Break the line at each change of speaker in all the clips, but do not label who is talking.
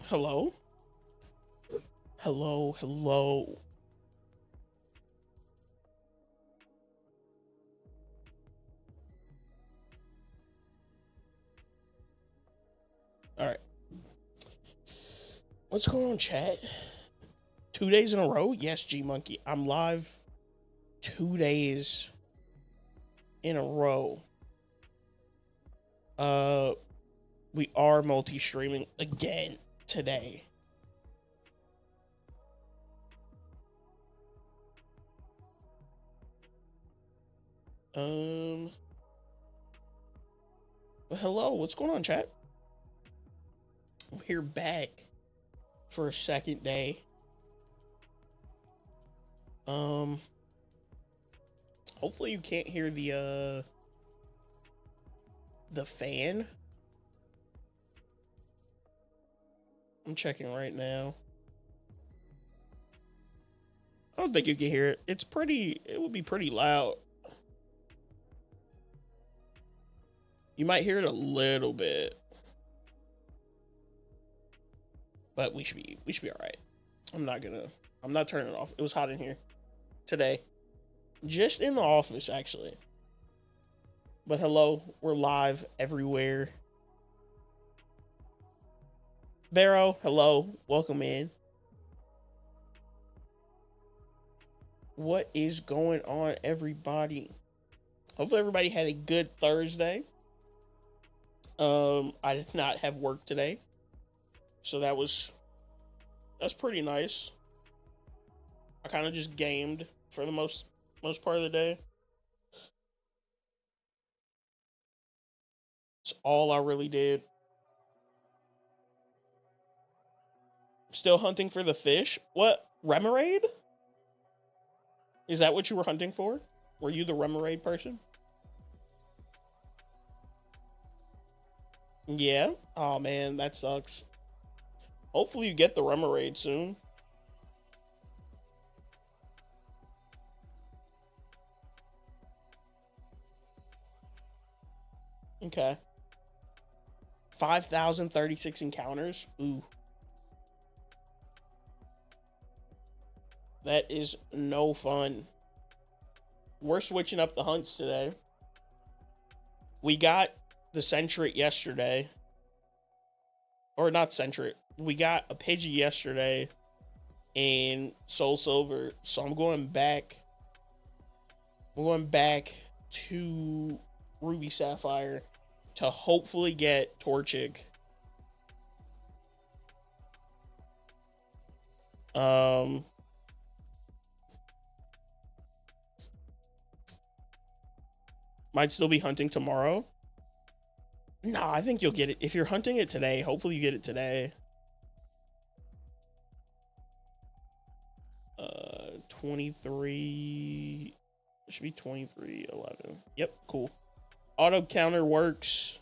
Hello? Hello, hello. All right. What's going on, chat? 2 days in a row? Yes, G Monkey. I'm live 2 days in a row. We are multi-streaming again today. Well, hello. What's going on, chat? We're back for a second day. Hopefully you can't hear the fan. I'm checking right now. I don't think you can hear it. It would be pretty loud. You might hear it a little bit. But we should be all right. I'm not turning it off. It was hot in here today. Just in the office, actually. But hello, we're live everywhere. Barrow, hello, welcome in. What is going on, everybody? Hopefully everybody had a good Thursday. I did not have work today, so that's pretty nice. I kind of just gamed for the most part of the day. That's all I really did. Still hunting for the fish? What? Remoraid? Is that what you were hunting for? Were you the Remoraid person? Yeah? Oh man, that sucks. Hopefully you get the Remoraid soon. Okay. 5,036 encounters? Ooh. That is no fun. We're switching up the hunts today. We got the Centret yesterday. Or not Centret. We got a Pidgey yesterday in Soul Silver. So I'm going back. We're going back to Ruby Sapphire to hopefully get Torchic. Might still be hunting tomorrow. Nah, I think you'll get it. If you're hunting it today, hopefully you get it today. 23. It should be 23:11. Yep, cool. Auto counter works.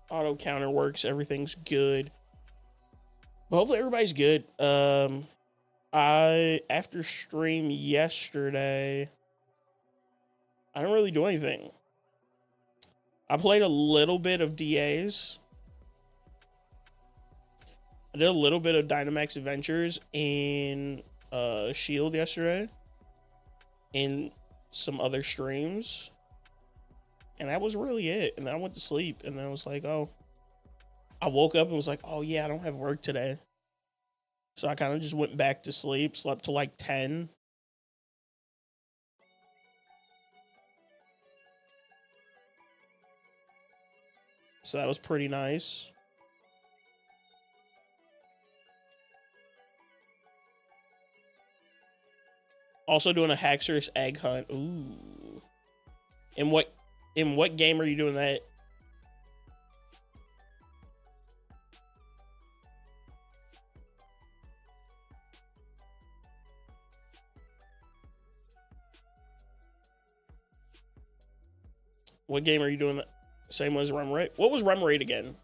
Auto counter works. Everything's good. But hopefully everybody's good. After stream yesterday, I didn't really do anything. I played a little bit of DAs. I did a little bit of Dynamax Adventures in Shield yesterday. In some other streams. And that was really it. And then I went to sleep. And then I was like, oh. I woke up and was like, oh yeah, I don't have work today. So I kind of just went back to sleep. Slept till like 10. So that was pretty nice. Also doing a Haxorus egg hunt. Ooh. In what game are you doing that? What game are you doing that? Same as Remoraid? What was Remoraid again?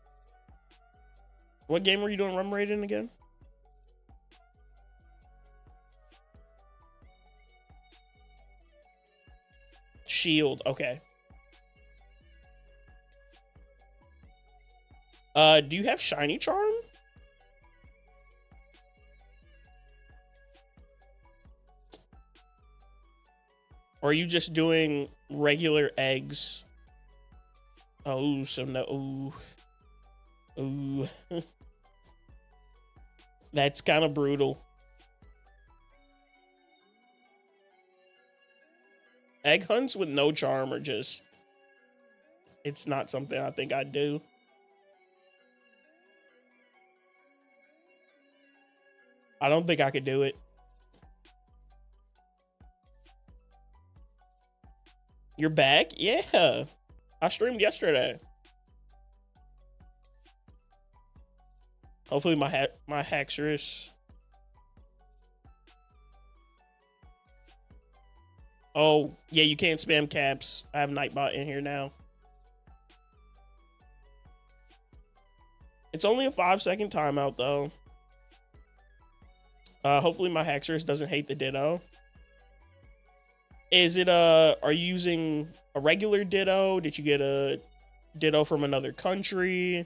What game were you doing Remoraid in again? shield. Okay. Do you have shiny charm? Or are you just doing regular eggs? Oh, so no. Ooh. That's kind of brutal. Egg hunts with no charm are just... It's not something I think I'd do. I don't think I could do it. You're back? Yeah. I streamed yesterday. Hopefully my Haxorus. Oh, yeah, you can't spam caps. I have Nightbot in here now. It's only a 5-second timeout, though. Hopefully my Haxorus doesn't hate the Ditto. Is it, are you using a regular Ditto? Did you get a Ditto from another country?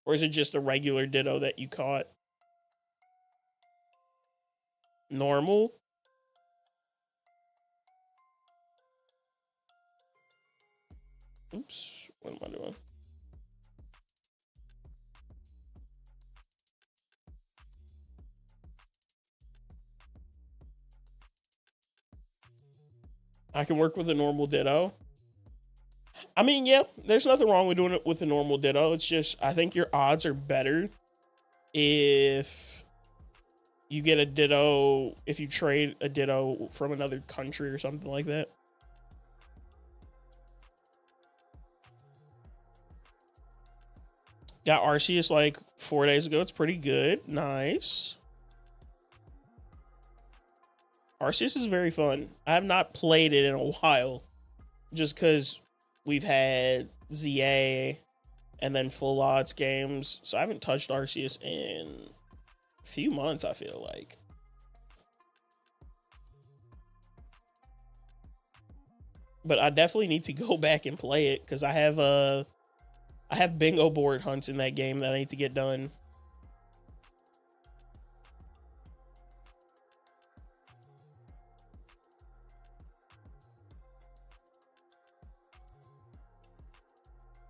Or is it just a regular Ditto that you caught? Normal? Oops, what am I doing? I can work with a normal Ditto. I mean, yeah, there's nothing wrong with doing it with a normal Ditto. It's just, I think your odds are better if you get a Ditto, if you trade a Ditto from another country or something like that. Got Arceus like 4 days ago. It's pretty good. Nice. Arceus is very fun. I have not played it in a while just because we've had ZA and then full odds games. So I haven't touched Arceus in a few months, I feel like. But I definitely need to go back and play it because I have bingo board hunts in that game that I need to get done.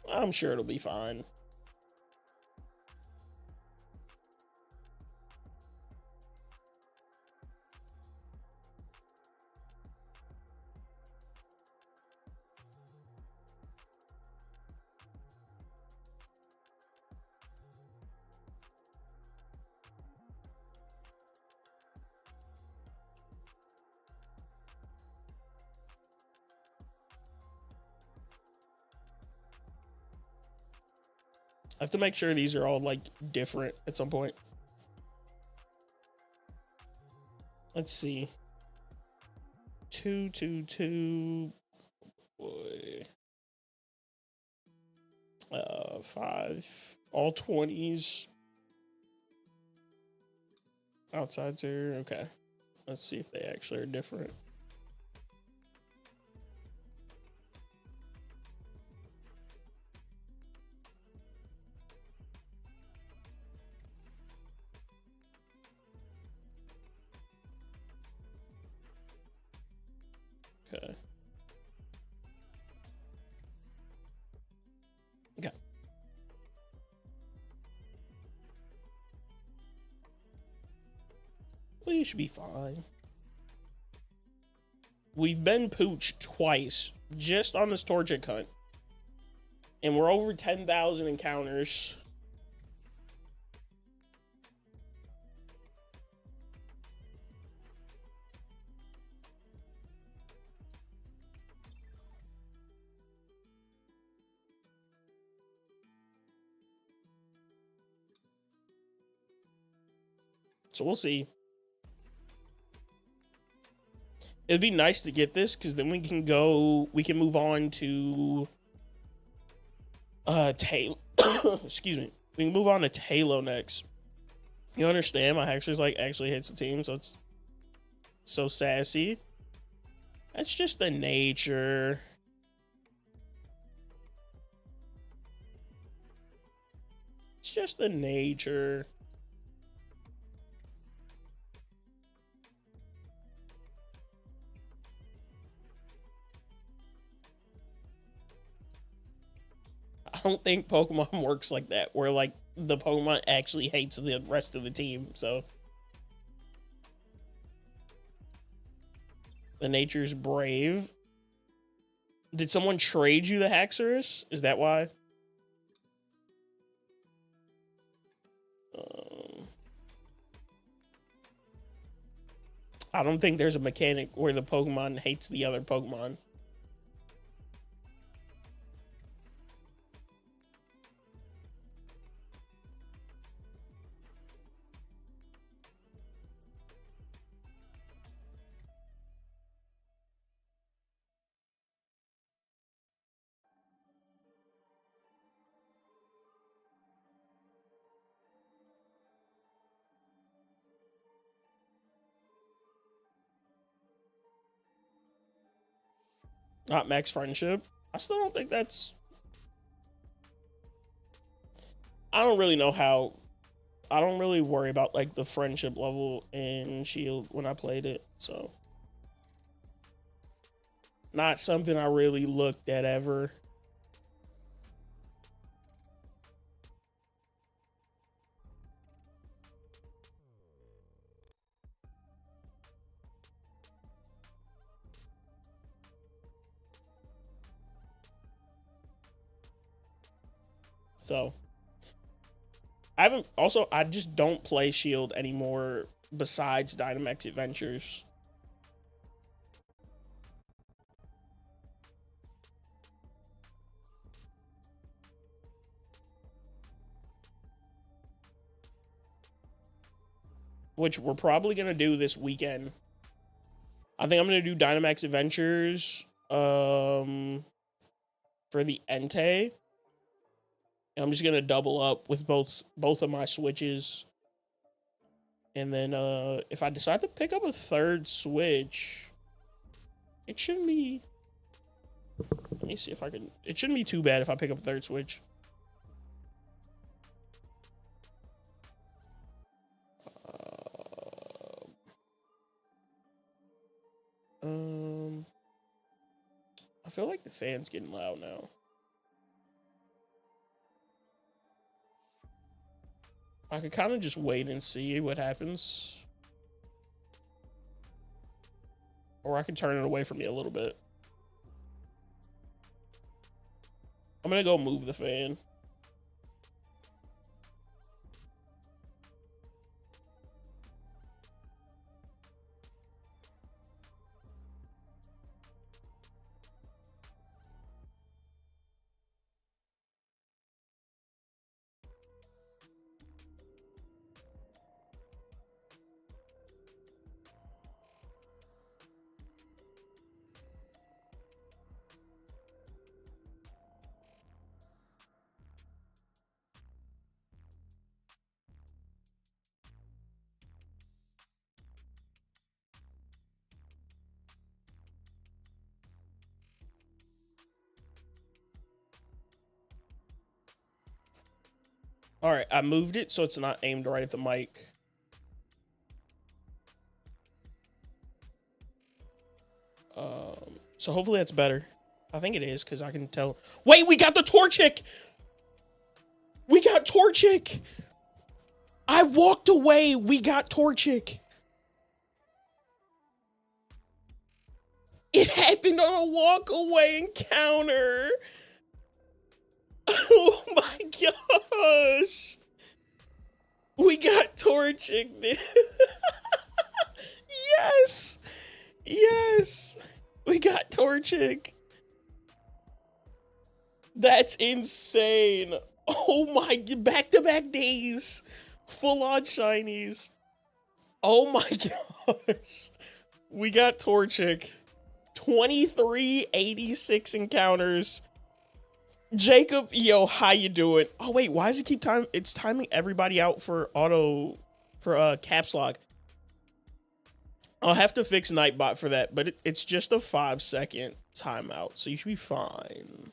I'm sure it'll be fine. I have to make sure these are all like different at some point. Let's see. 2, 2, 2. Boy. 5. All 20s. Outsides here. Okay. Let's see if they actually are different. Okay. Okay. We should be fine. We've been pooched twice just on this Torchic hunt. And we're over 10,000 encounters. So we'll see. It'd be nice to get this because then we can move on to Excuse me. We can move on to Talo next. You understand? My Hexer's like actually hits the team, so it's so sassy. That's just the nature. It's just the nature. I don't think Pokemon works like that, where like the Pokemon actually hates the rest of the team, so. The nature's brave. Did someone trade you the Haxorus? Is that why? I don't think there's a mechanic where the Pokemon hates the other Pokemon. Not max friendship. I still don't think that's... I don't really know how... I don't really worry about like the friendship level in Shield when I played it, so... Not something I really looked at ever. So... I just don't play Shield anymore besides Dynamax Adventures. Which we're probably going to do this weekend. I think I'm going to do Dynamax Adventures for the Entei. I'm just going to double up with both of my switches. And then if I decide to pick up a third switch, it shouldn't be... Let me see if I can... It shouldn't be too bad if I pick up a third switch. I feel like the fan's getting loud now. I could kind of just wait and see what happens. Or I can turn it away from me a little bit. I'm going to go move the fan. All right, I moved it so it's not aimed right at the mic. So hopefully that's better. I think it is because I can tell. Wait, we got the Torchic! We got Torchic! I walked away. We got Torchic. It happened on a walk away encounter. Oh my gosh. We got Torchic, dude. Yes. Yes. We got Torchic. That's insane. Oh my, back-to-back days. Full-on shinies. Oh my gosh. We got Torchic. 2386 encounters. Jacob, yo, how you doing? Oh wait, why does it keep time? It's timing everybody out for auto for caps lock. I'll have to fix Nightbot for that, but it's just a 5-second timeout, so you should be fine.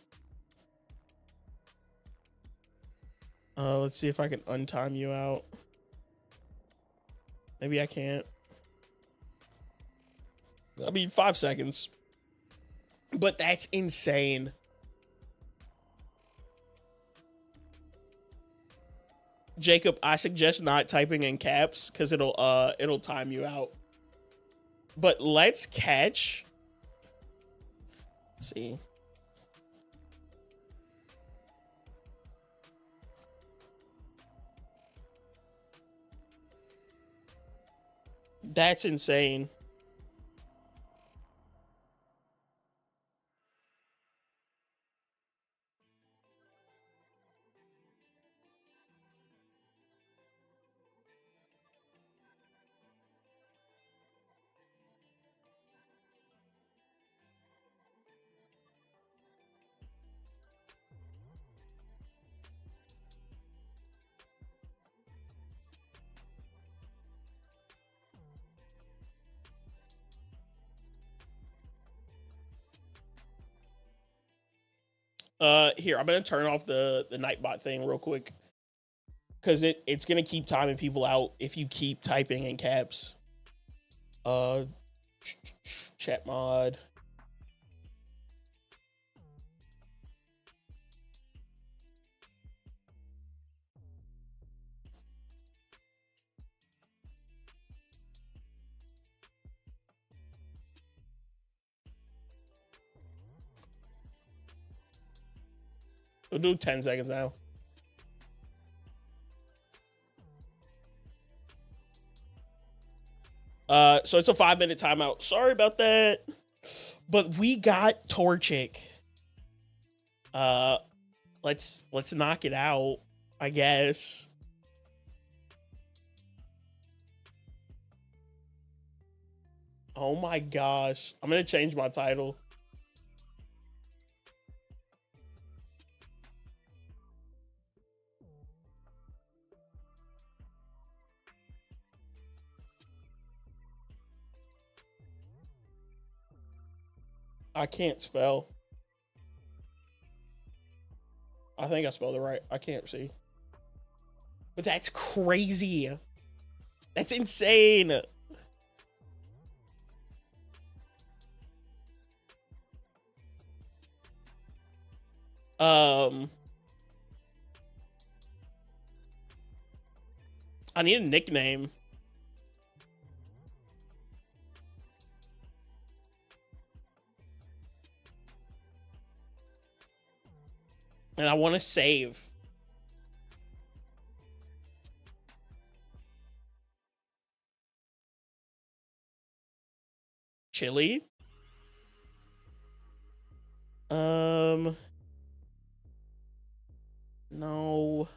Let's see if I can untime you out. Maybe I can't. I mean, 5 seconds. But that's insane. Jacob, I suggest not typing in caps because it'll time you out. But let's catch. Let's see. That's insane. Here, I'm gonna turn off the Nightbot thing real quick. Cause it's gonna keep timing people out if you keep typing in caps. Chat mod. We'll do 10 seconds now. So it's a 5-minute timeout. Sorry about that. But we got Torchic. Let's knock it out, I guess. Oh my gosh. I'm gonna change my title. I can't spell. I think I spelled it right. I can't see. But that's crazy. That's insane. I need a nickname. And I want to save. Chili. No.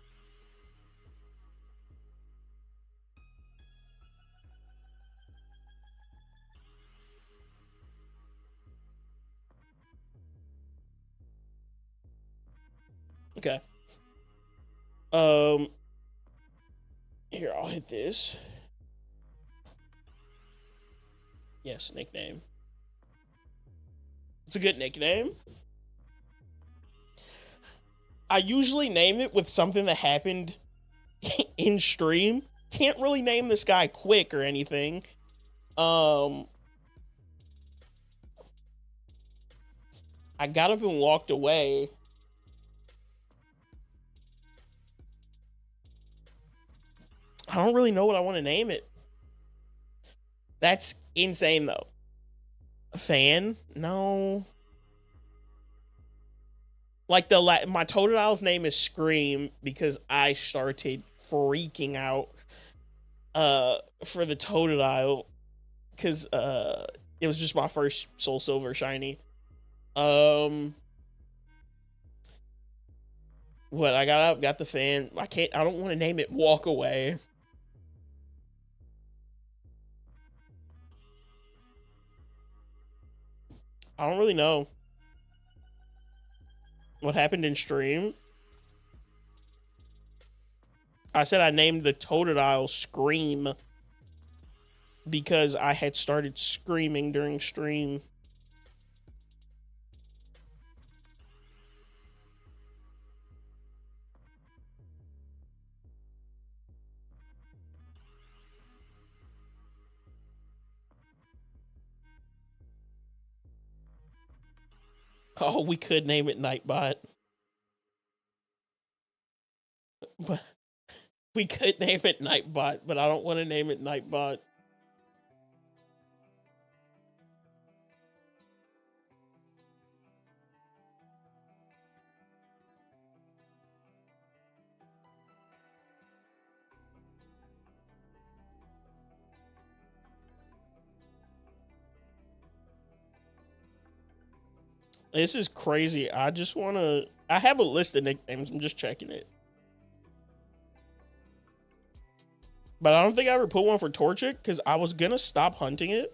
Okay. Here, I'll hit this. Yes, nickname. It's a good nickname. I usually name it with something that happened in stream. Can't really name this guy quick or anything. I got up and walked away. I don't really know what I want to name it. That's insane, though. Fan? No. Like my Totodile's name is Scream because I started freaking out for the Totodile because it was just my first Soul Silver shiny. What I got up, got the fan. I don't want to name it Walk Away. I don't really know what happened in stream. I said I named the Totodile Scream because I had started screaming during stream. Oh, we could name it Nightbot. But we could name it Nightbot, but I don't want to name it Nightbot. This is crazy. I just want to... I have a list of nicknames. I'm just checking it. But I don't think I ever put one for Torchic because I was going to stop hunting it.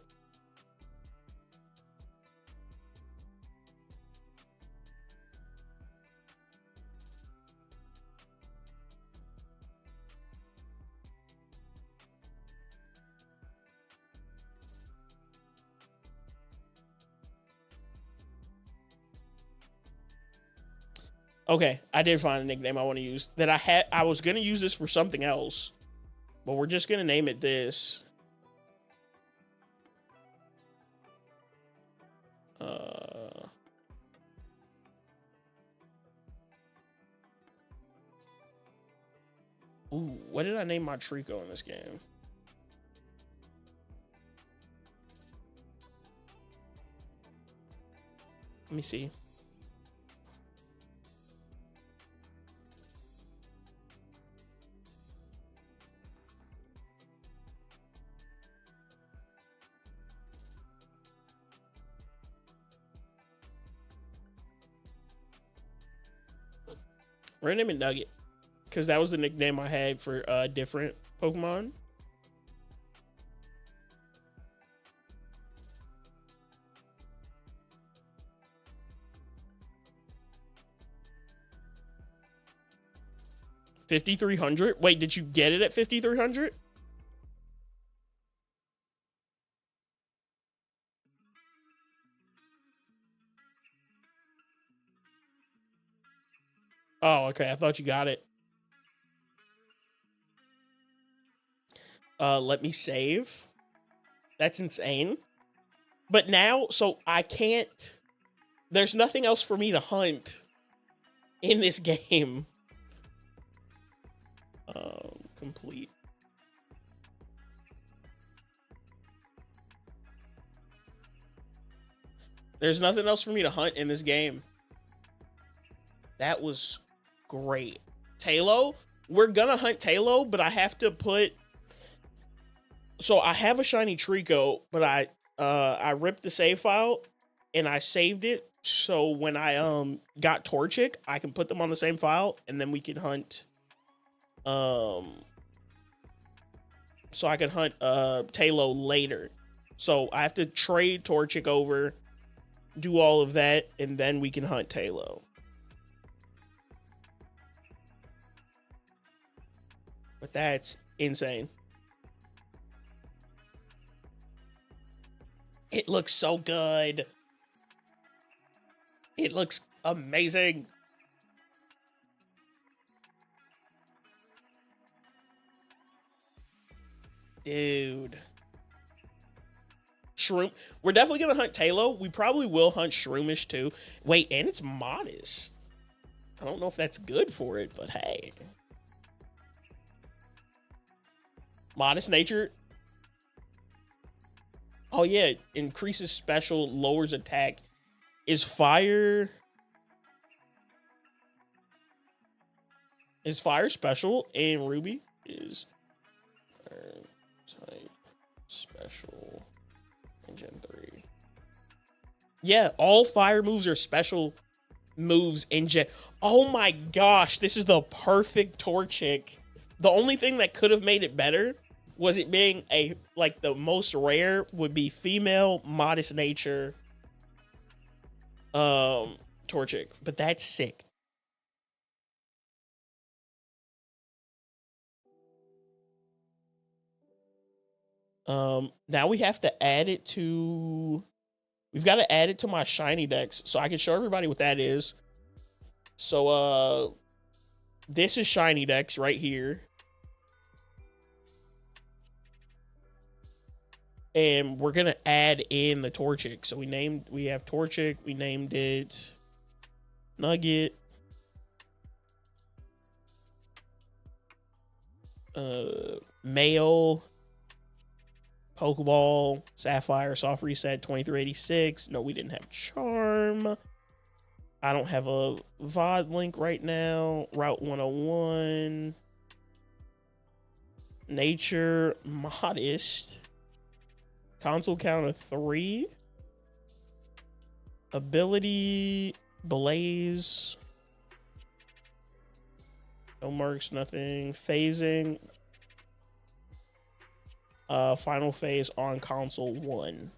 Okay, I did find a nickname I want to use that I was going to use this for something else, but we're just going to name it this. Ooh, what did I name my Trico in this game? Let me see. We're gonna name it Nugget because that was the nickname I had for different Pokemon. $5,300. Wait, did you get it at $5,300? Oh, okay. I thought you got it. Let me save. That's insane. But now, so I can't... There's nothing else for me to hunt in this game. Complete. There's nothing else for me to hunt in this game. That was great. Talo, we're gonna hunt Talo, but I have to put... So I have a shiny Trico, but I ripped the save file and I saved it. So when I got Torchic, I can put them on the same file and then we can hunt. So I can hunt Talo later. So I have to trade Torchic over, do all of that, and then we can hunt Talo. But that's insane. It looks so good. It looks amazing. Dude. Shroom. We're definitely going to hunt Talo. We probably will hunt Shroomish too. Wait, and it's modest. I don't know if that's good for it, but hey. Modest nature. Oh yeah, increases special, lowers attack. Is fire special in Ruby? Is type special in Gen 3. Yeah, all fire moves are special moves in Gen. Oh my gosh, this is the perfect Torchic. The only thing that could have made it better was it being a, like, the most rare would be female, modest nature, Torchic. But that's sick. Now we have to add it to. We've got to add it to my shiny decks so I can show everybody what that is. So this is shiny decks right here. And we're gonna add in the Torchic. So we have Torchic, we named it Nugget. Mail, Pokeball, Sapphire, Soft Reset, 2386. No, we didn't have Charm. I don't have a VOD link right now. Route 101. Nature, Modest. Console count of 3. Ability, Blaze. No marks, nothing. Phasing. Final phase on console 1.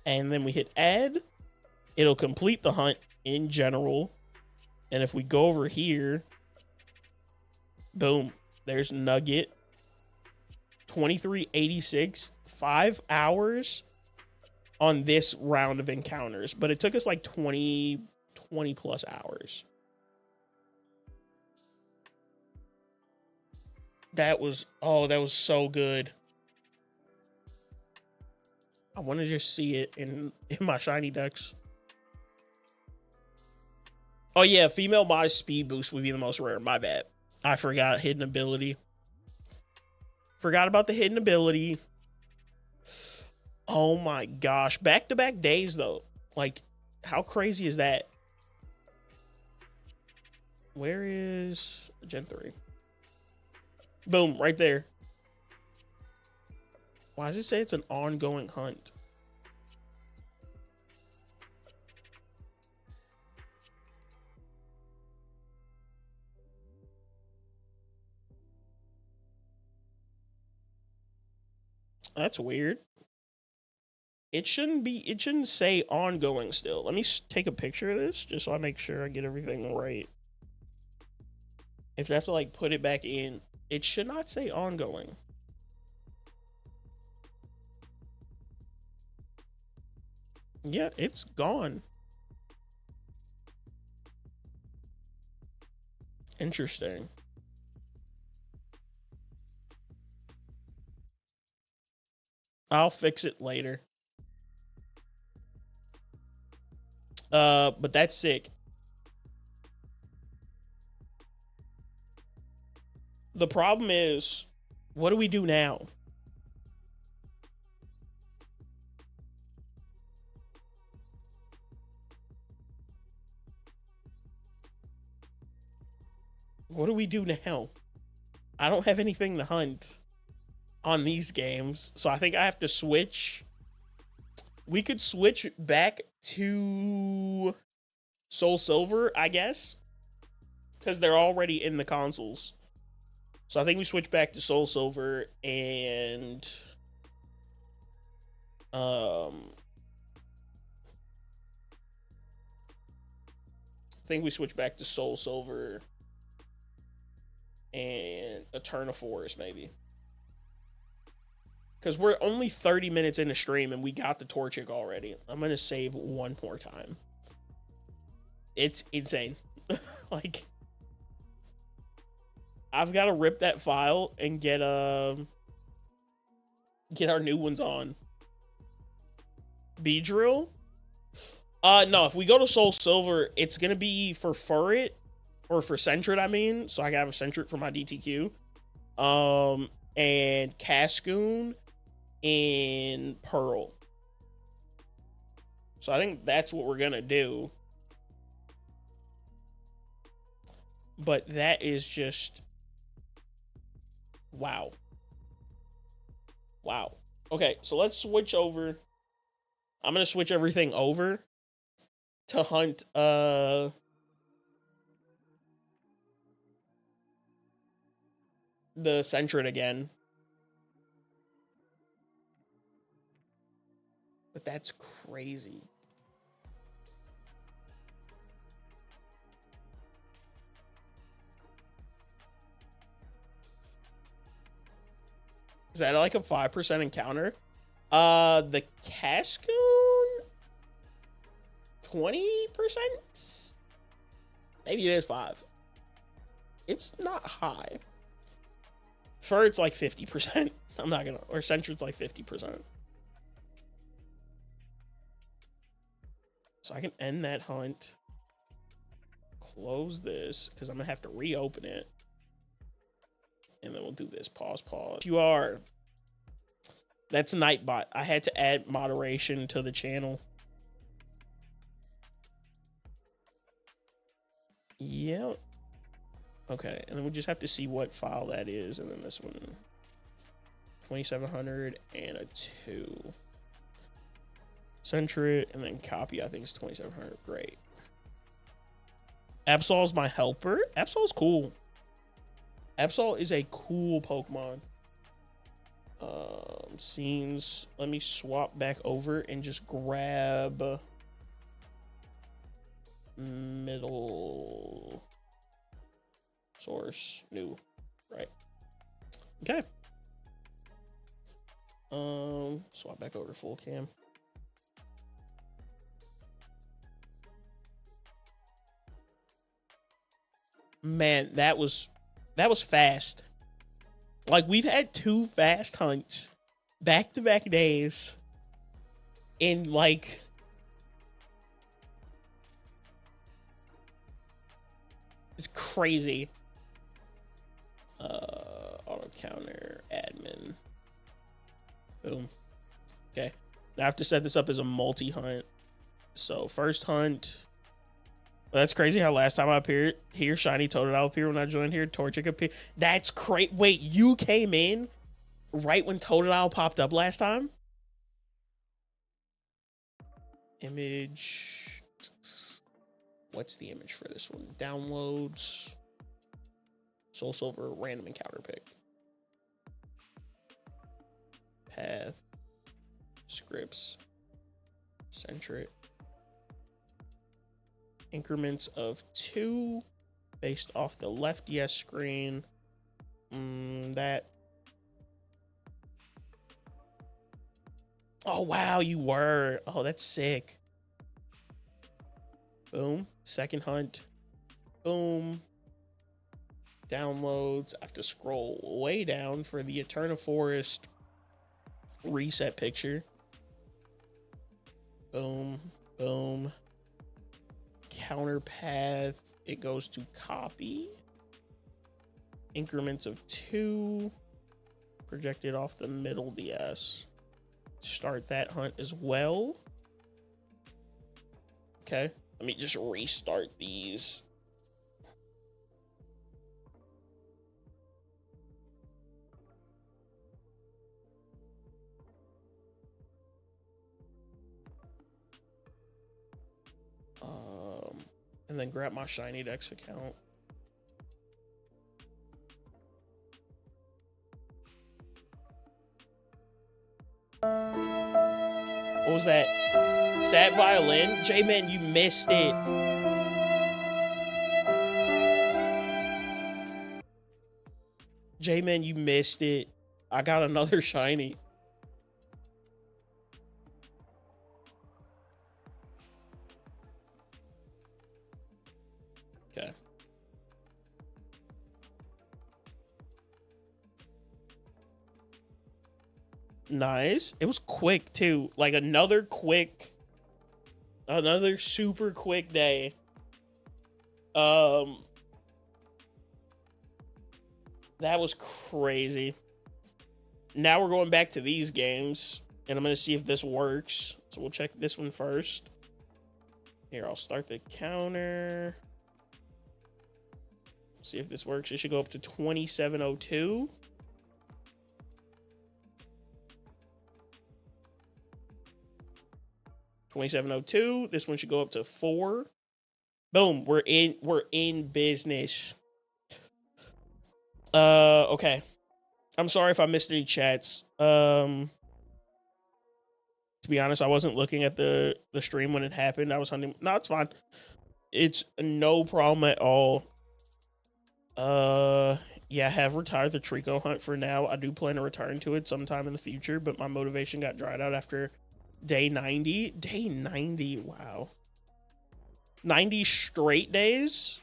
And then we hit add. It'll complete the hunt in general. And if we go over here, boom, there's Nugget. 2386, 5 hours on this round of encounters, but it took us like 20 plus hours. That was so good. I want to just see it in my shiny decks. Oh yeah, female modest speed boost would be the most rare. My bad. I forgot hidden ability. Forgot about the hidden ability. Oh my gosh. Back-to-back days, though. Like, how crazy is that? Where is Gen 3? Boom, right there. Why does it say it's an ongoing hunt? That's weird. It shouldn't say ongoing still. Let me take a picture of this just so I make sure I get everything right. If I have to like put it back in, it should not say ongoing. Yeah, it's gone. Interesting. I'll fix it later. But that's sick. The problem is, what do we do now? What do we do now? I don't have anything to hunt on these games, so I think I have to switch. We could switch back to Soul Silver, I guess, because they're already in the consoles. So I think we switch back to Soul Silver and I think we switch back to Soul Silver and Eterna Forest, maybe. Because we're only 30 minutes in the stream and we got the Torchic already. I'm going to save one more time. It's insane. Like, I've got to rip that file and get our new ones on. Beedrill? No, if we go to Soul Silver, it's going to be for Furret. Or for Sentret, I mean. So I can have a Sentret for my DTQ. And Cascoon and Pearl. So I think that's what we're going to do. But that is just... Wow. Wow. Okay, so let's switch over. I'm going to switch everything over to hunt the Sentret again. But that's crazy. Is that like a 5% encounter? The Cascoon? 20%? Maybe it is 5. It's not high. Fur, it's like 50%. I'm not gonna, or Sentry's like 50%. So I can end that hunt. Close this, because I'm gonna have to reopen it. And then we'll do this. Pause. You are. That's Nightbot. I had to add moderation to the channel. Yeah. Okay, and then we just have to see what file that is, and then this one. 2700 and a 2. Center it, and then copy, I think it's 2700. Great. Absol's my helper. Absol's cool. Absol is a cool Pokemon. Scenes. Let me swap back over and just grab middle source new. Right. Okay. Swap back over to full cam. Man, that was fast. Like, we've had 2 fast hunts back-to-back days in like it's crazy. Auto counter admin. Boom. Okay. Now I have to set this up as a multi-hunt. So first hunt. Well, that's crazy how last time I appeared here, Shiny Totodile appeared when I joined here. Torchic appeared. That's crazy. Wait, you came in right when Totodile popped up last time? Image. What's the image for this one? Downloads. Soul Silver random encounter pick. Path. Scripts. Centric. Increments of 2 based off the left yes screen. That. Oh, wow, you were. Oh, that's sick. Boom. Second hunt. Boom. Downloads. I have to scroll way down for the Eterna Forest reset picture. Boom. Boom. Counter path. It goes to copy. Increments of 2. Projected off the middle DS. Start that hunt as well. Okay. Let me just restart these. And then grab my Shiny Dex account. What was that? Sad Violin? J-Man, you missed it. J-Man, you missed it. I got another Shiny. Okay. Nice. It was quick too. Like another super quick day. That was crazy. Now we're going back to these games and I'm going to see if this works. So we'll check this one first. Here, I'll start the counter. See if this works. It should go up to 2702. This one should go up to 4. Boom. We're in business. Okay. I'm sorry if I missed any chats. To be honest, I wasn't looking at the stream when it happened. I was hunting. No, it's fine. It's no problem at all. Yeah, I have retired the Trico hunt for now. I do plan to return to it sometime in the future, but my motivation got dried out after day 90. Day 90, wow. 90 straight days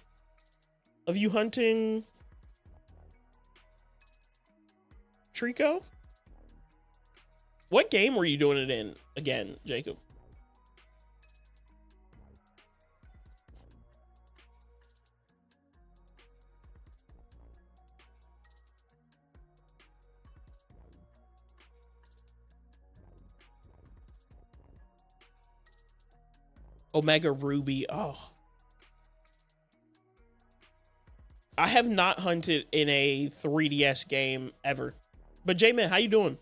of you hunting Trico? What game were you doing it in again, Jacob? Omega Ruby. Oh. I have not hunted in a 3DS game ever. But J-Man, how you doing?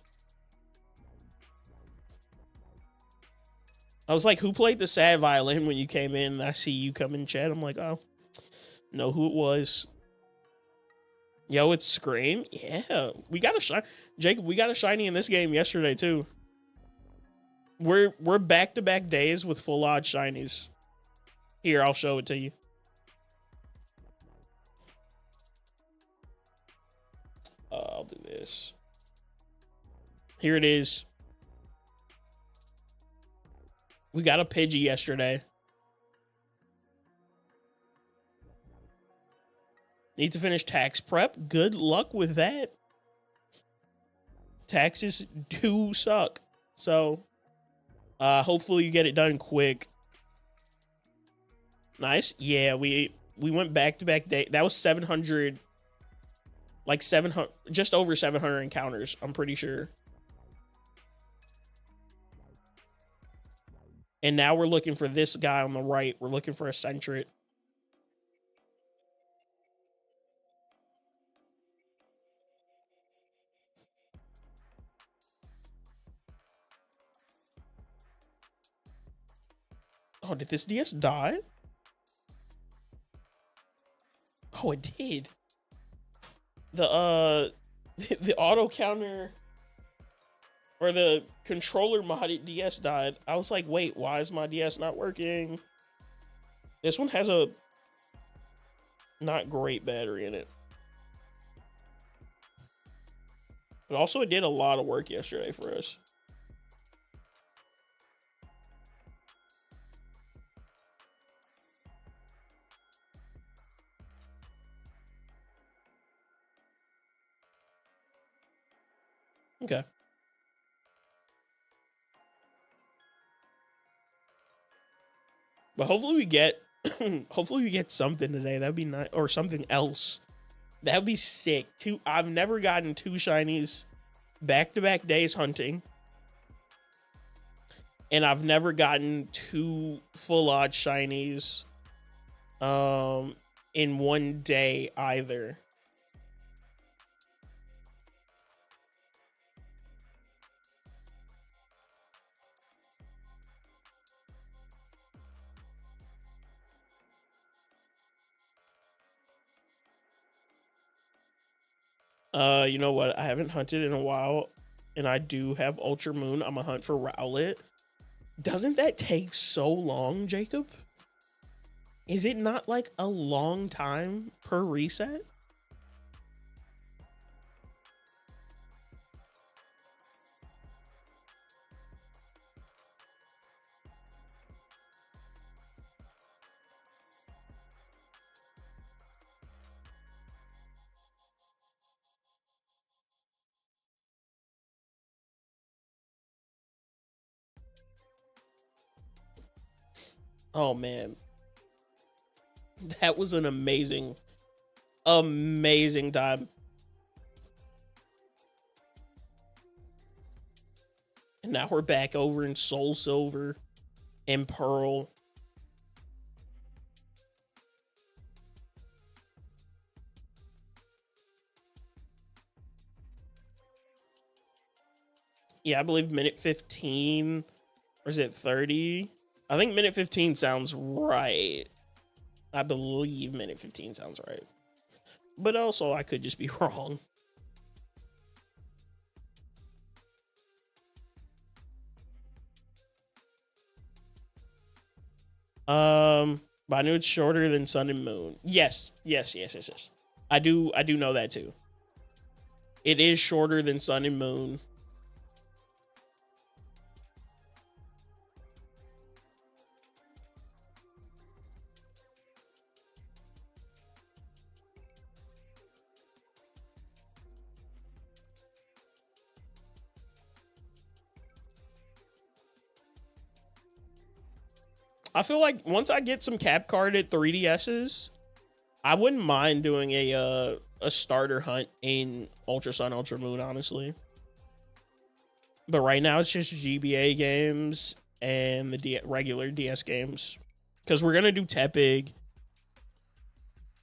I was like, who played the sad violin when you came in? And I see you come in chat. I'm like, oh, know who it was. Yo, it's Scream. Yeah, we got a shiny. Jacob, we got a shiny in this game yesterday too. We're back-to-back days with full odd shinies. Here, I'll show it to you. I'll do this. Here it is. We got a Pidgey yesterday. Need to finish tax prep. Good luck with that. Taxes do suck. So, hopefully you get it done quick. Nice. Yeah, we went back-to-back day. That was 700, like 700, just over 700 encounters, I'm pretty sure. And now we're looking for this guy on the right. We're looking for a Sentret. Oh, did this DS die? Oh, it did. The the auto counter or the controller modded DS died. I was like, wait, why is my DS not working? This one has a not great battery in it. But also it did a lot of work yesterday for us. Okay. But hopefully we get hopefully we get something today. That'd be nice, or something else. That'd be sick. I've never gotten two shinies back-to-back days hunting. And I've never gotten two full odd shinies in one day either. You know what? I haven't hunted in a while, and I do have Ultra Moon. I'm a hunt for Rowlet. Doesn't that take so long, Jacob? Is it not like a long time per reset? Oh man, that was an amazing time. And now we're back over in Soul Silver and Pearl. Yeah, I believe minute 15, or is it 30? I think minute 15 sounds right. I believe minute 15 sounds right. But also, I could just be wrong. But I knew it's shorter than Sun and Moon. Yes. I do know that too. It is shorter than Sun and Moon. I feel like once I get some cap carded 3DSs, I wouldn't mind doing a starter hunt in Ultra Sun, Ultra Moon, honestly. But right now it's just GBA games and the regular DS games. Because we're gonna do Tepig.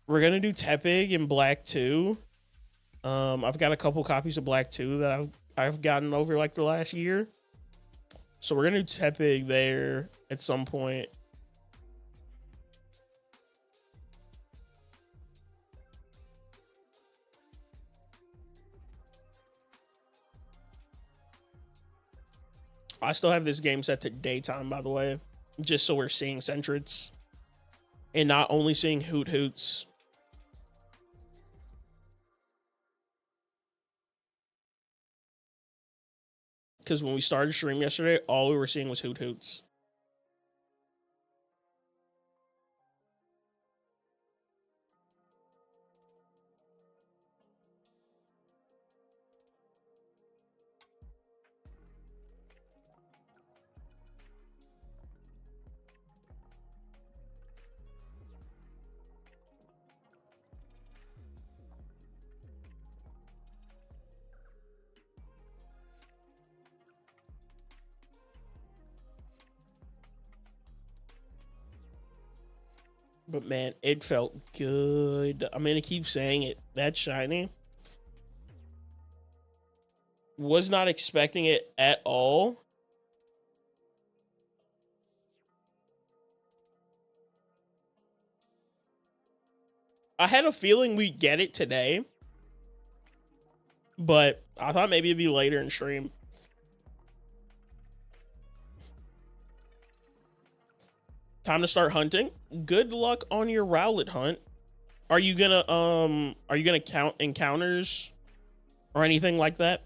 We're gonna do Tepig in Black 2. I've got a couple copies of Black 2 that I've gotten over like the last year. So we're gonna do Tepig there at some point. I still have this game set to daytime, by the way, just so we're seeing Centrets and not only seeing Hoot Hoots. Because when we started stream yesterday, all we were seeing was Hoot Hoots. But man, it felt good. I'm gonna keep saying it. That shiny. Was not expecting it at all. I had a feeling we'd get it today, but I thought maybe it'd be later in stream. Time to start hunting. Good luck on your Rowlet hunt. Are you gonna count encounters or anything like that?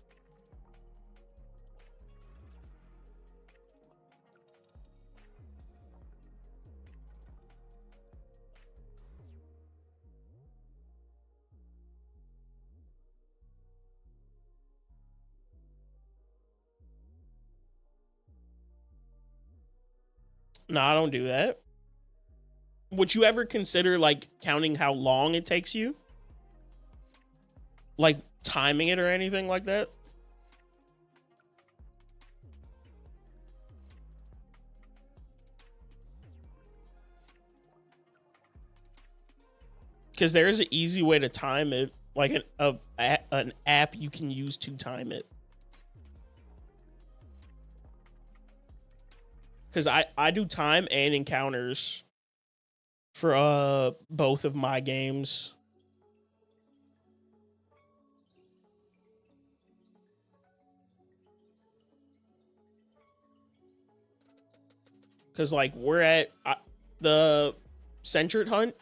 No, I don't do that. Would you ever consider like counting how long it takes you? Like timing it or anything like that? Because there is an easy way to time it, like an app you can use to time it. Because I do time and encounters for both of my games. Because like we're at the Centret hunt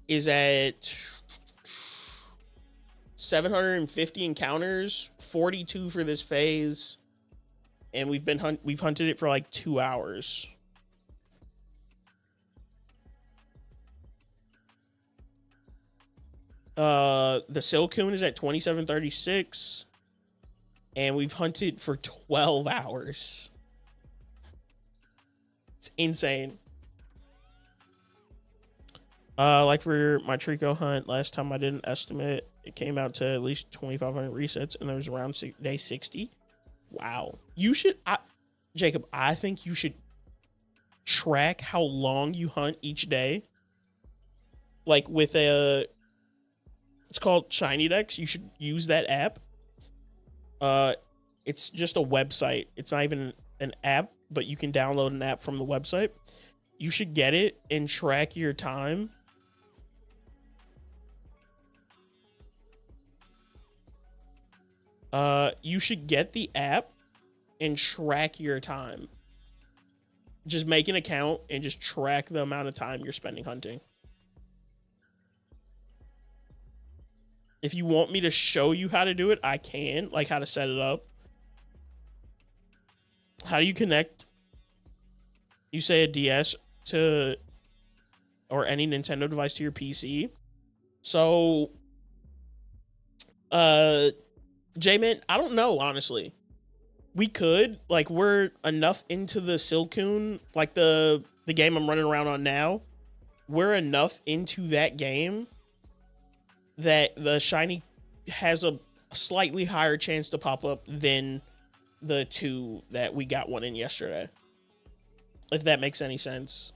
is at 750 encounters, 42 for this phase, and we've hunted it for like 2 hours. The Silcoon is at 2736, and we've hunted for 12 hours. It's insane. Like for my Trico hunt, last time I did an estimate, it came out to at least 2,500 resets, and there was around day 60. Wow. You should, Jacob, I think you should track how long you hunt each day. Like with it's called Shiny Dex. You should use that app. It's just a website. It's not even an app, but you can download an app from the website. You should get it and track your time. You should get the app and track your time. Just make an account and just track the amount of time you're spending hunting. If you want me to show you how to do it, I can, like how to set it up. How do you connect? You say a DS to, or any Nintendo device to your PC. So, J-Man, I don't know, honestly. We could, like, we're enough into the Silcoon, like the game I'm running around on now. We're enough into that game that the shiny has a slightly higher chance to pop up than the 2 that we got one in yesterday. If that makes any sense.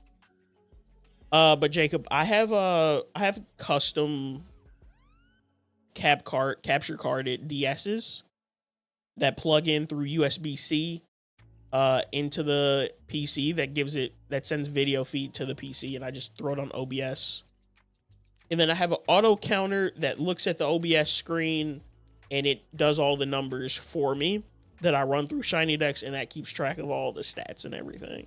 But Jacob, I have custom capture carded DSs that plug in through USB-C into the PC that sends video feed to the PC, and I just throw it on OBS. And then I have an auto counter that looks at the OBS screen and it does all the numbers for me that I run through Shiny Dex, and that keeps track of all the stats and everything.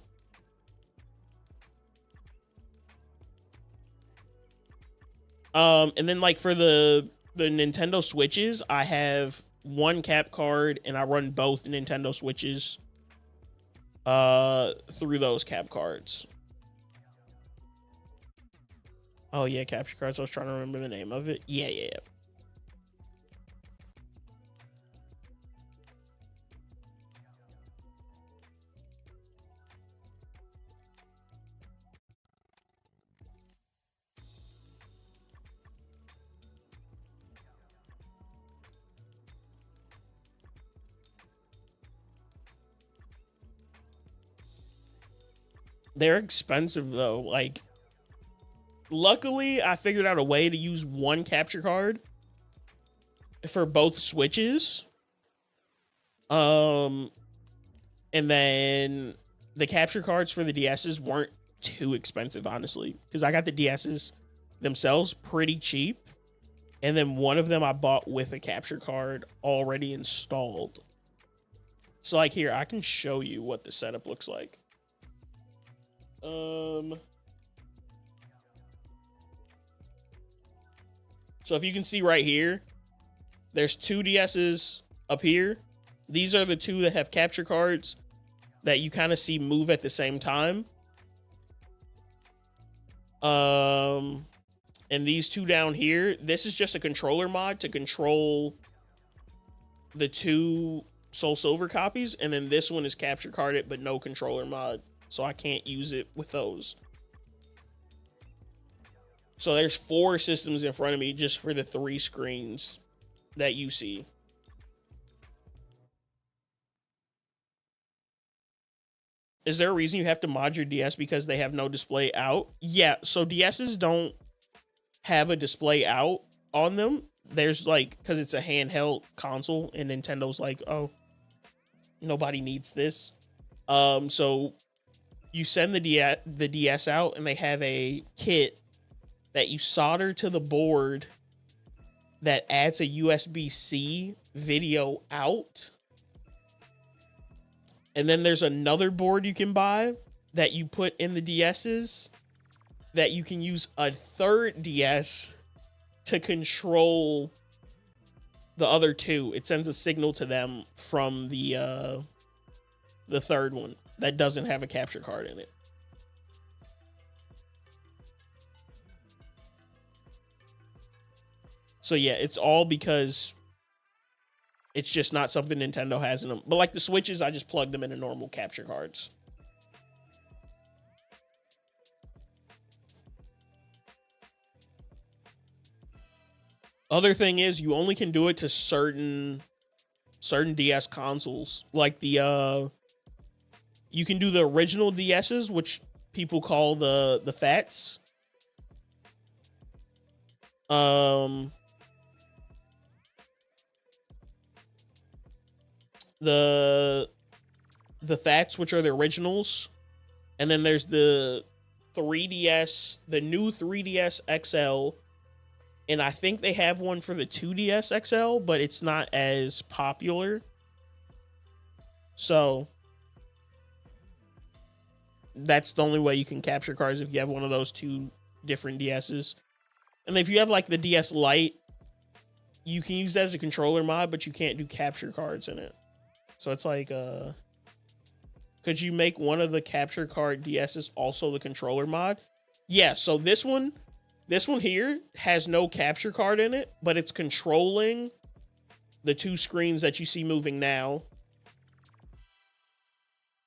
And then like for the Nintendo Switches, I have one cap card and I run both Nintendo Switches through those cap cards. Oh yeah, capture cards. I was trying to remember the name of it. Yeah. They're expensive though. Like, luckily, I figured out a way to use one capture card for both Switches. And then the capture cards for the DSs weren't too expensive, honestly, because I got the DSs themselves pretty cheap. And then one of them I bought with a capture card already installed. So like here, I can show you what the setup looks like. So if you can see right here, there's 2 DSs up here. These are the 2 that have capture cards that you kind of see move at the same time. And these 2 down here, this is just a controller mod to control the 2 Soul Silver copies. And then this one is capture carded, but no controller mod. So I can't use it with those. So there's 4 systems in front of me just for the 3 screens that you see. Is there a reason you have to mod your DS because they have no display out? Yeah, so DSs don't have a display out on them. There's like, because it's a handheld console and Nintendo's like, oh, nobody needs this. So you send the DS out and they have a kit that you solder to the board that adds a USB-C video out. And then there's another board you can buy that you put in the DSs that you can use a third DS to control the other 2. It sends a signal to them from the third one that doesn't have a capture card in it. So yeah, it's all because it's just not something Nintendo has in them. But like the Switches, I just plug them into normal capture cards. Other thing is, you only can do it to certain DS consoles. Like the you can do the original DSs, which people call the Fats. The Fats, which are the originals, and then there's the 3DS, the new 3DS XL, and I think they have one for the 2DS XL, but it's not as popular. So that's the only way you can capture cards, if you have one of those 2 different DSs. And if you have like the DS Lite, you can use that as a controller mod, but you can't do capture cards in it. So it's like, could you make one of the capture card DSs also the controller mod? Yeah, so this one here has no capture card in it, but it's controlling the two screens that you see moving now.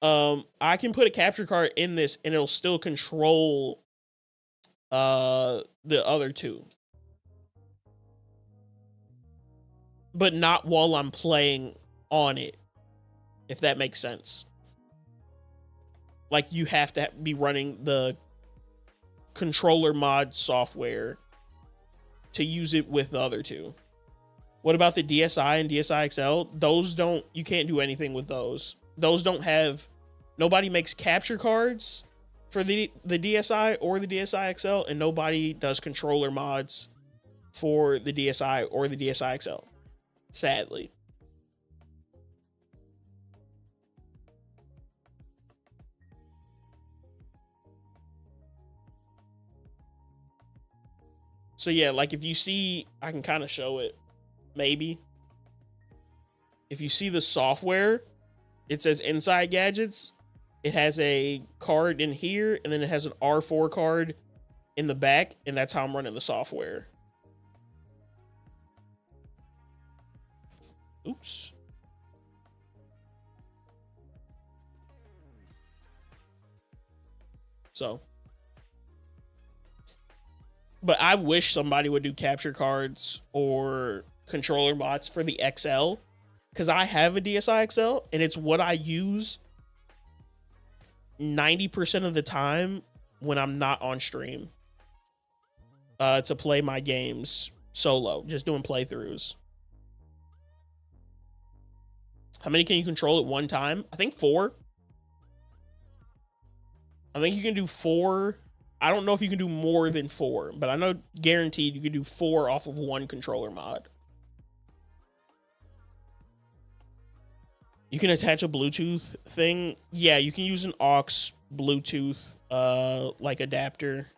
I can put a capture card in this and it'll still control the other two. But not while I'm playing on it, if that makes sense. Like, you have to be running the controller mod software to use it with the other two. What about the DSi and DSi XL? Those don't, you can't do anything with those. Those don't have, nobody makes capture cards for the DSi or the DSi XL, and nobody does controller mods for the DSi or the DSi XL. Sadly. So yeah, like if you see, I can kind of show it, maybe. If you see the software, it says inside gadgets. It has a card in here, and then it has an R4 card in the back, and that's how I'm running the software. Oops. So. But I wish somebody would do capture cards or controller mods for the XL, because I have a DSi XL, and it's what I use 90% of the time when I'm not on stream to play my games solo, just doing playthroughs. How many can you control at one time? I think 4. I think you can do 4. I don't know if you can do more than 4, but I know guaranteed you can do 4 off of one controller mod. You can attach a Bluetooth thing. Yeah, you can use an aux Bluetooth like adapter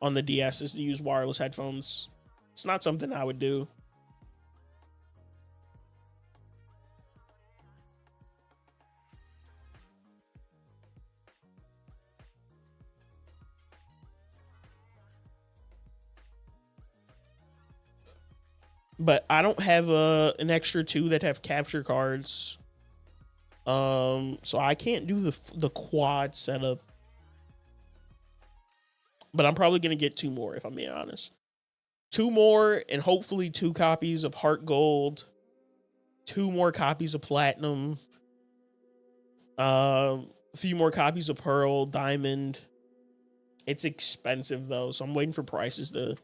on the DSs to use wireless headphones. It's not something I would do. But I don't have an extra 2 that have capture cards. So I can't do the quad setup. But I'm probably going to get 2 more, if I'm being honest. 2 more, and hopefully 2 copies of Heart Gold. 2 more copies of Platinum. A few more copies of Pearl, Diamond. It's expensive, though, so I'm waiting for prices to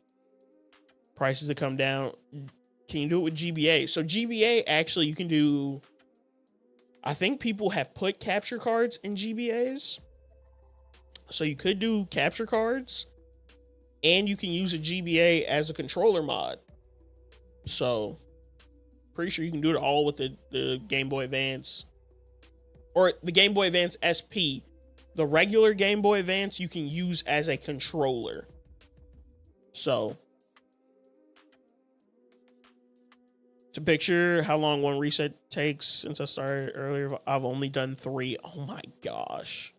come down. Can you do it with GBA? So GBA, actually, you can do... I think people have put capture cards in GBAs. So you could do capture cards. And you can use a GBA as a controller mod. So, pretty sure you can do it all with the Game Boy Advance. Or the Game Boy Advance SP. The regular Game Boy Advance you can use as a controller. So... to picture how long one reset takes since I started earlier, I've only done 3. Oh my gosh.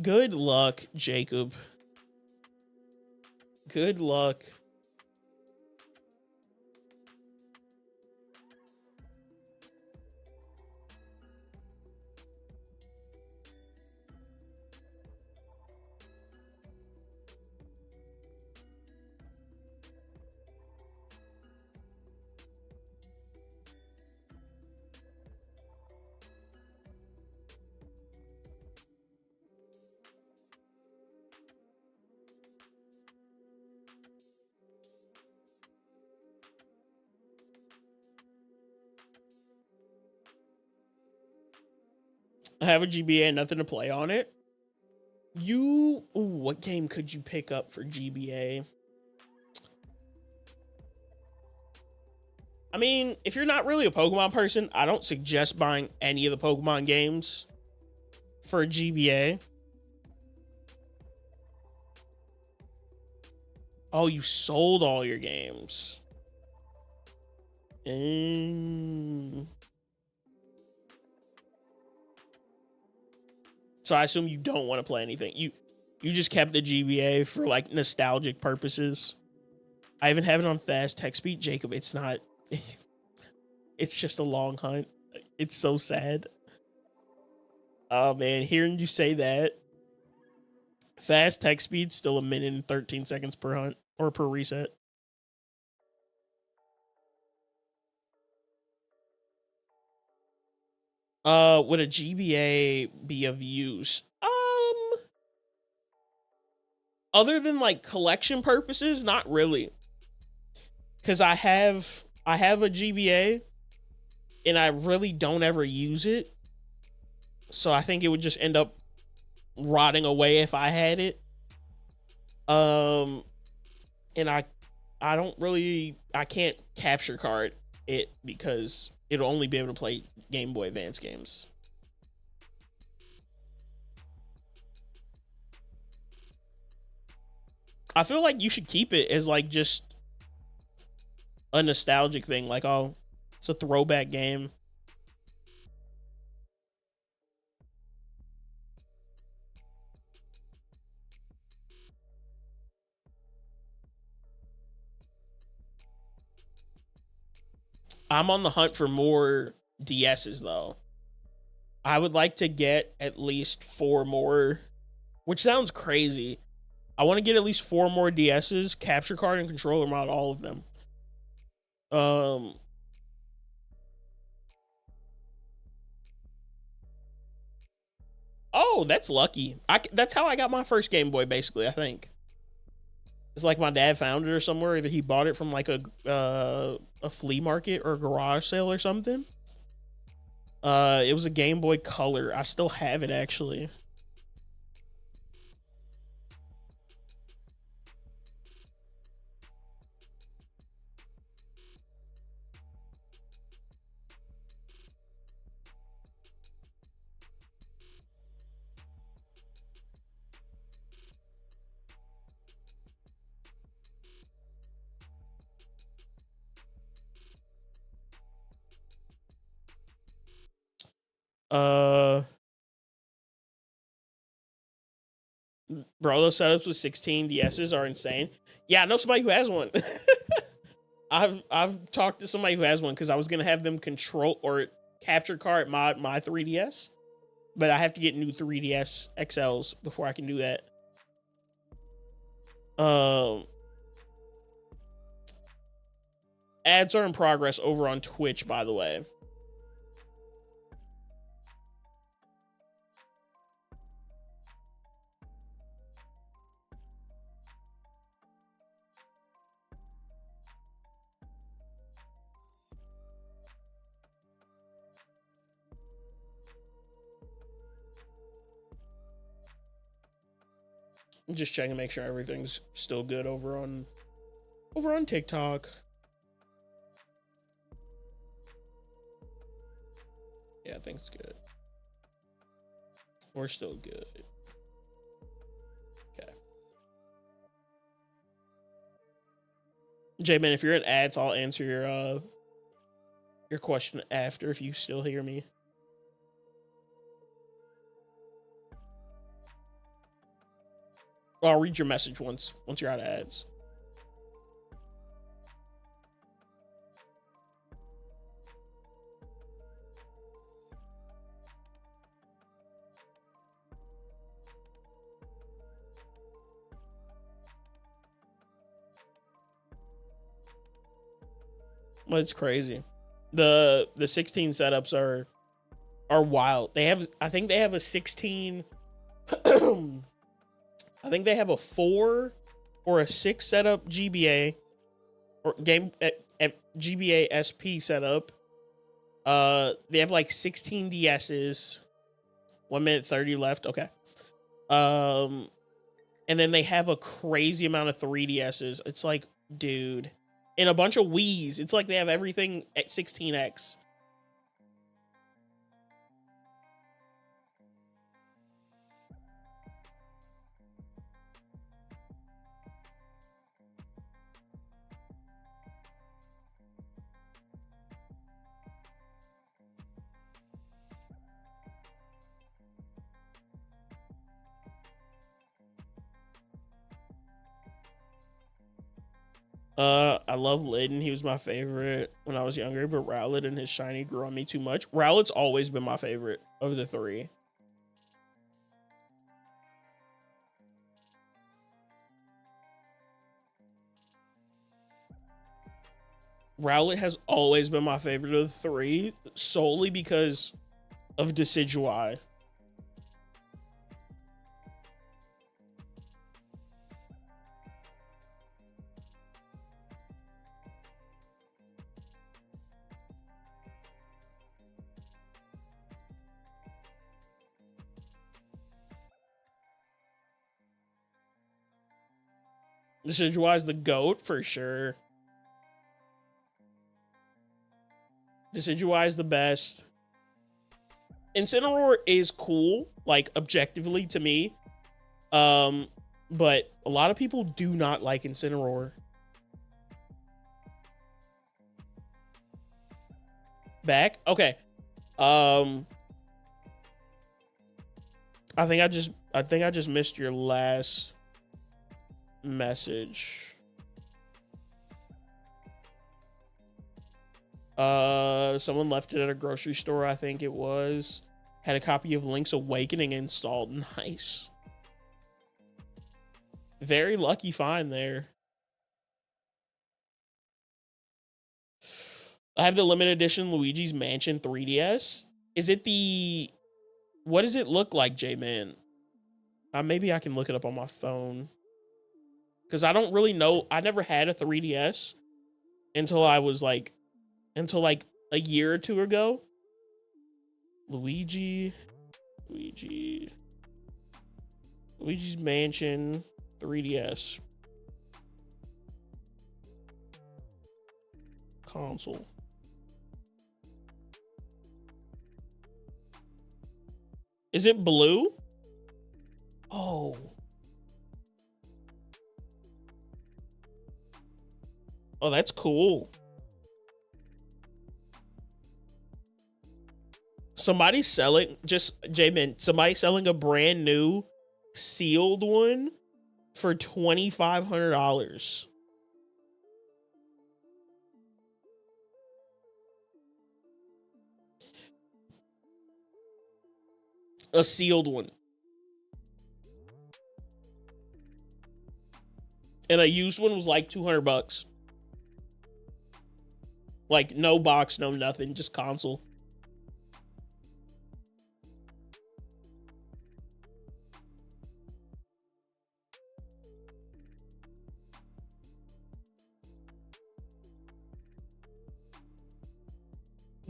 Good luck, Jacob. Good luck. I have a GBA and nothing to play on it. What game could you pick up for GBA? I mean, if you're not really a Pokemon person, I don't suggest buying any of the Pokemon games for GBA. Oh, you sold all your games. And so I assume you don't want to play anything. You just kept the GBA for like nostalgic purposes. I even have it on fast text speed. Jacob, it's not. It's just a long hunt. It's so sad. Oh man, hearing you say that. Fast text speed still 1 minute and 13 seconds per hunt or per reset. Would a GBA be of use? Other than like collection purposes, not really. Cause I have a GBA and I really don't ever use it. So I think it would just end up rotting away if I had it. And I can't capture card it because it'll only be able to play Game Boy Advance games. I feel like you should keep it as like just a nostalgic thing. Like, oh, it's a throwback game. I'm on the hunt for more DSs though. I would like to get at least 4 more, which sounds crazy. I want to get at least 4 more DSs, capture card and controller mod, all of them. Oh, that's lucky. That's how I got my first Game Boy, basically, I think. It's like my dad found it or somewhere. Either he bought it from like a flea market or a garage sale or something. It was a Game Boy Color. I still have it, actually. Bro, those setups with 16 DSs are insane. Yeah, I know somebody who has one. I've talked to somebody who has one because I was gonna have them control or capture card mod my 3DS, but I have to get new 3DS XLs before I can do that. Ads are in progress over on Twitch, by the way. I'm just checking to make sure everything's still good over on TikTok. Yeah, I think it's good. We're still good. Okay. J-Man, if you're in ads, I'll answer your question after if you still hear me. Well, I'll read your message once you're out of ads. Well, it's crazy. The 16 setups are wild. I think they have a 16 I think they have a 4 or a 6 setup GBA or game at GBA SP setup. They have like 16 DSs. 1 minute 30 left. Okay. And then they have a crazy amount of 3DSs. It's like, dude, and a bunch of Wiis. It's like they have everything at 16x. I love Lidden. He was my favorite when I was younger, but Rowlet and his shiny grew on me too much. Rowlet's always been my favorite of the three. Rowlet has always been my favorite of the three, solely because of Decidueye. Decidueye is the GOAT for sure. Decidueye is the best. Incineroar is cool, like objectively to me. But a lot of people do not like Incineroar. Back? Okay. I think I just missed your last message. Someone left it at a grocery store, I think it was. Had a copy of Link's Awakening installed. Nice. Very lucky find there. I have the limited edition Luigi's Mansion 3DS. Is it the... What does it look like, J-Man? Maybe I can look it up on my phone. Because I don't really know. I never had a 3DS until I was like... Until like a year or two ago. Luigi's Mansion 3DS console. Is it blue? Oh. Oh, that's cool. Somebody selling, just J-Man, somebody selling a brand new sealed one for $2,500. A sealed one. And a used one was like $200. Like no box, no nothing, just console.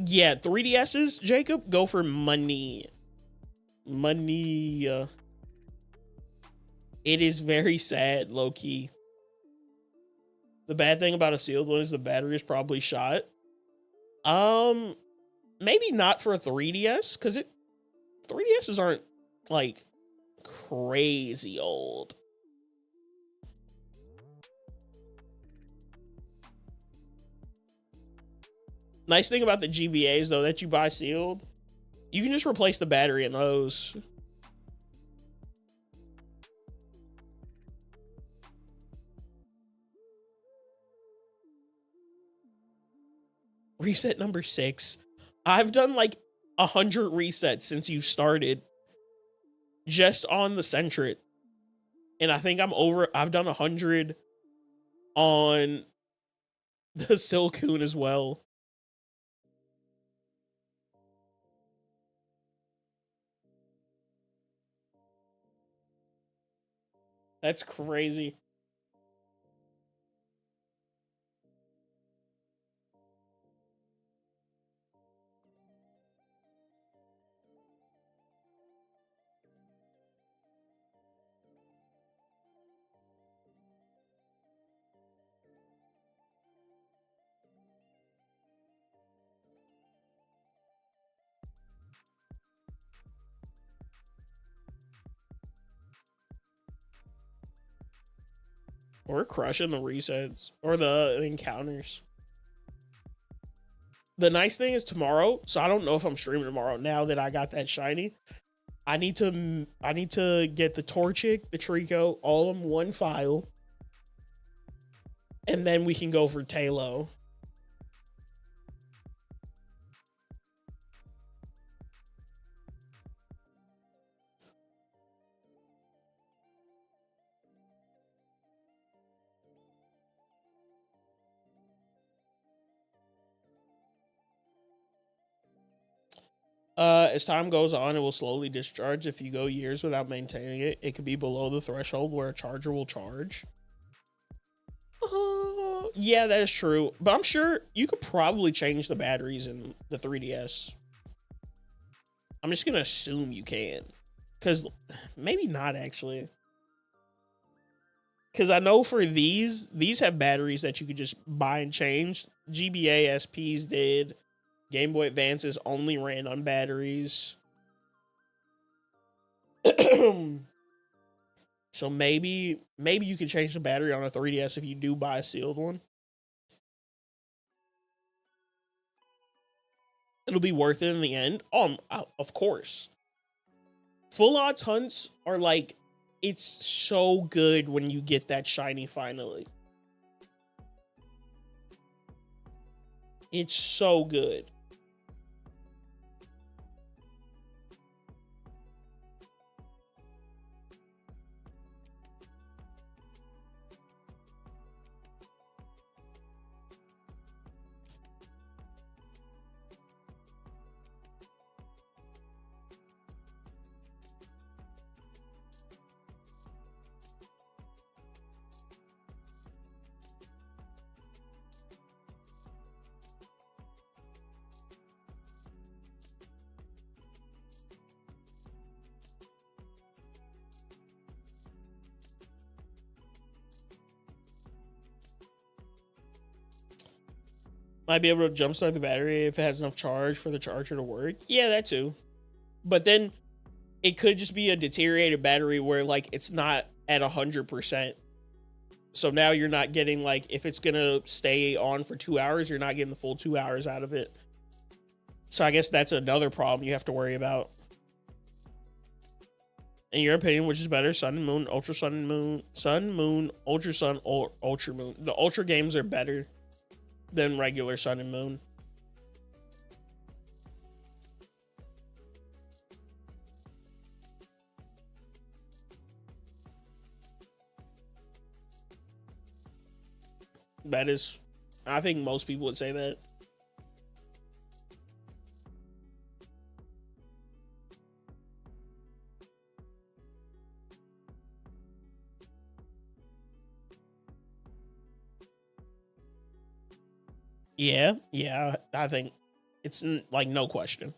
Yeah, 3DSs, Jacob, go for money. Money. It is very sad, low key. The bad thing about a sealed one is the battery is probably shot. Maybe not for a 3DS, because 3DSs aren't like crazy old. Nice thing about the GBAs, though, that you buy sealed, you can just replace the battery in those. Reset number 6. I've done like 100 resets since you started just on the Centret. And I think I've done 100 on the Silcoon as well. That's crazy. We're crushing the resets or the encounters. The nice thing is tomorrow, so I don't know if I'm streaming tomorrow now that I got that shiny. I need to get the Torchic, the Trico, all in one file. And then we can go for Talo. As time goes on, it will slowly discharge. If you go years without maintaining it, it could be below the threshold where a charger will charge. Yeah, that is true. But I'm sure you could probably change the batteries in the 3DS. I'm just going to assume you can. Because maybe not, actually. Because I know for these have batteries that you could just buy and change. GBA SPs did. Game Boy Advances only ran on batteries. So maybe you can change the battery on a 3DS if you do buy a sealed one. It'll be worth it in the end. Of course. Full odds hunts are like, it's so good when you get that shiny finally. It's so good. Might be able to jumpstart the battery if it has enough charge for the charger to work. Yeah, that too. But then it could just be a deteriorated battery where like it's not at 100%. So now you're not getting like, if it's going to stay on for 2 hours, you're not getting the full 2 hours out of it. So I guess that's another problem you have to worry about. In your opinion, which is better, Sun and Moon, Ultra Sun and Moon, Sun, Moon, Ultra Sun, or Ultra Moon? The Ultra games are better than regular Sun and Moon. That is, I think most people would say that. Yeah, I think it's like no question.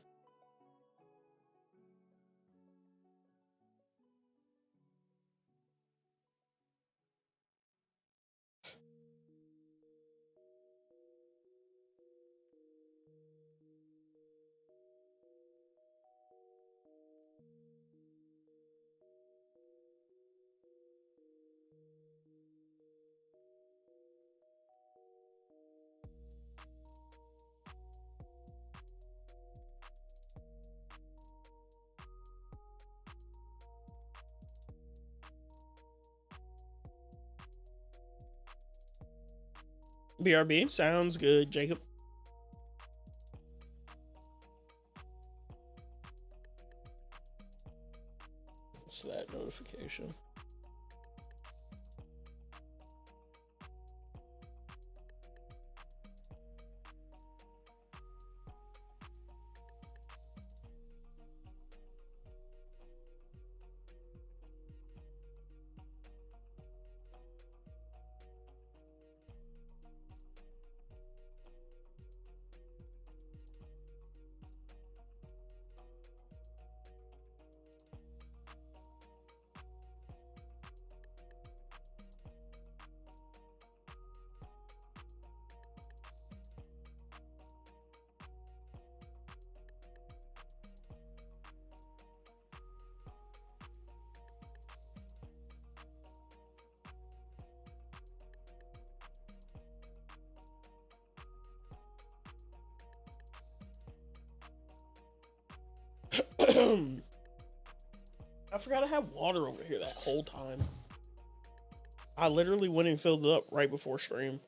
BRB sounds good, Jacob. What's that notification? I forgot I had water over here that whole time. I literally went and filled it up right before stream.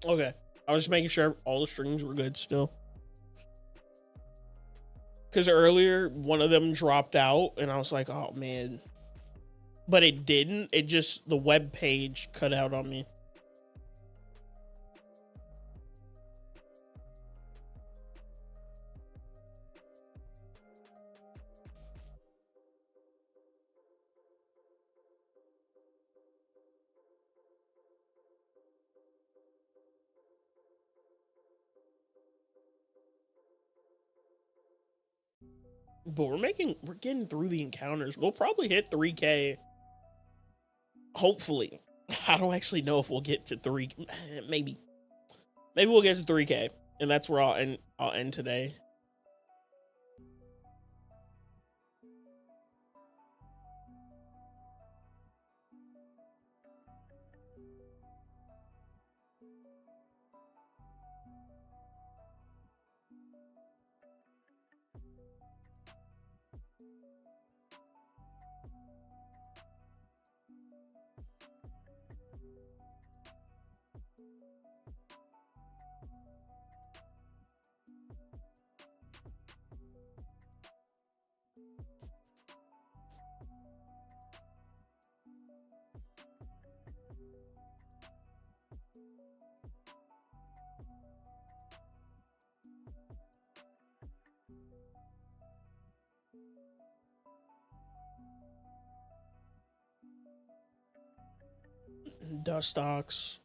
Okay. I was just making sure all the streams were good still. Because earlier, one of them dropped out, and I was like, oh, man. But it didn't. It just, the web page cut out on me. But we're getting through the encounters. We'll probably hit 3K. Hopefully. I don't actually know if we'll get to 3. Maybe we'll get to 3K, and that's where I'll end today. Dust Ox.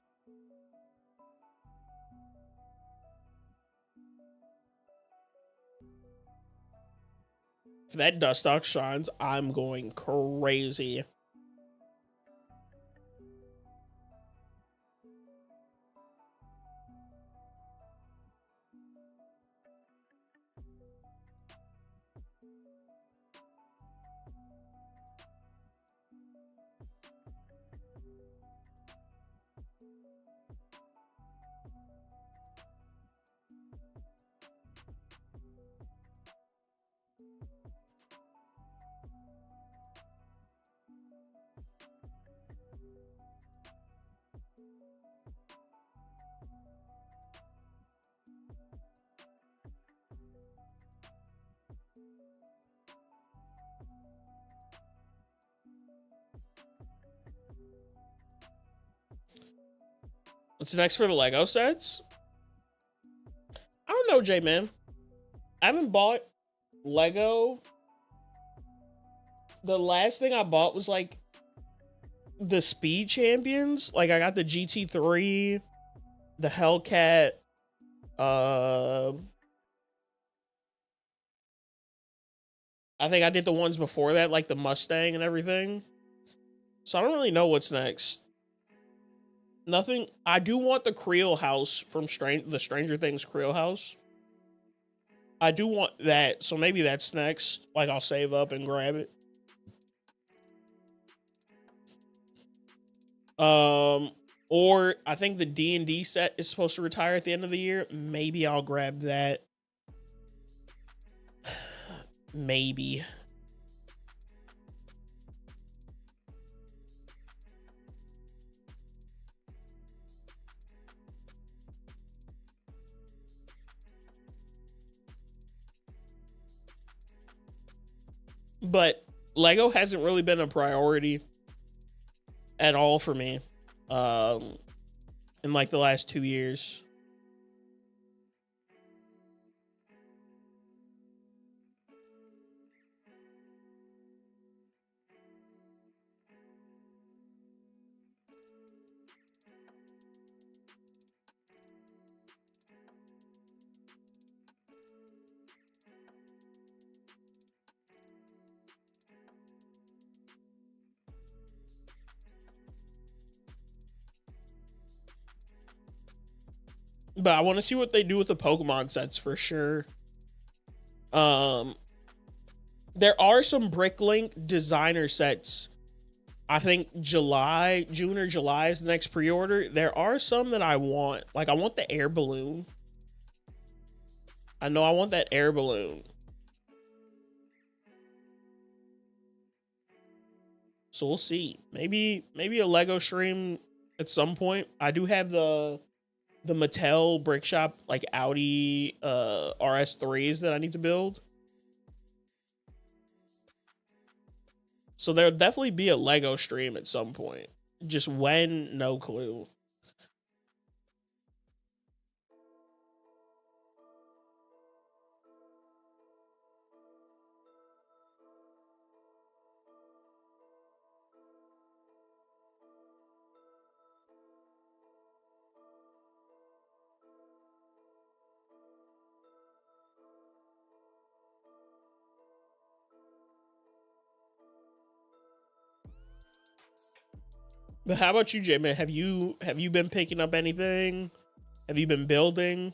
If that Dust Ox shines, I'm going crazy. What's next for the Lego sets? I don't know, J-Man. I haven't bought Lego. The last thing I bought was like the Speed Champions. Like I got the GT3, the Hellcat, I think I did the ones before that, like the Mustang and everything. So I don't really know what's next. Nothing. I do want the Creole house from the Stranger Things Creole house. I do want that, so maybe that's next. Like, I'll save up and grab it. Or I think the D&D set is supposed to retire at the end of the year. Maybe I'll grab that. Maybe. But Lego hasn't really been a priority at all for me in like the last 2 years. But I want to see what they do with the Pokemon sets for sure. There are some Bricklink designer sets. I think June or July is the next pre-order. There are some that I want. Like, I want the air balloon. I know I want that air balloon. So we'll see. Maybe a Lego stream at some point. I do have the Mattel Brick Shop, like Audi RS3s that I need to build. So there'll definitely be a Lego stream at some point. Just when, no clue. But how about you, J-Man? Have you been picking up anything? Have you been building?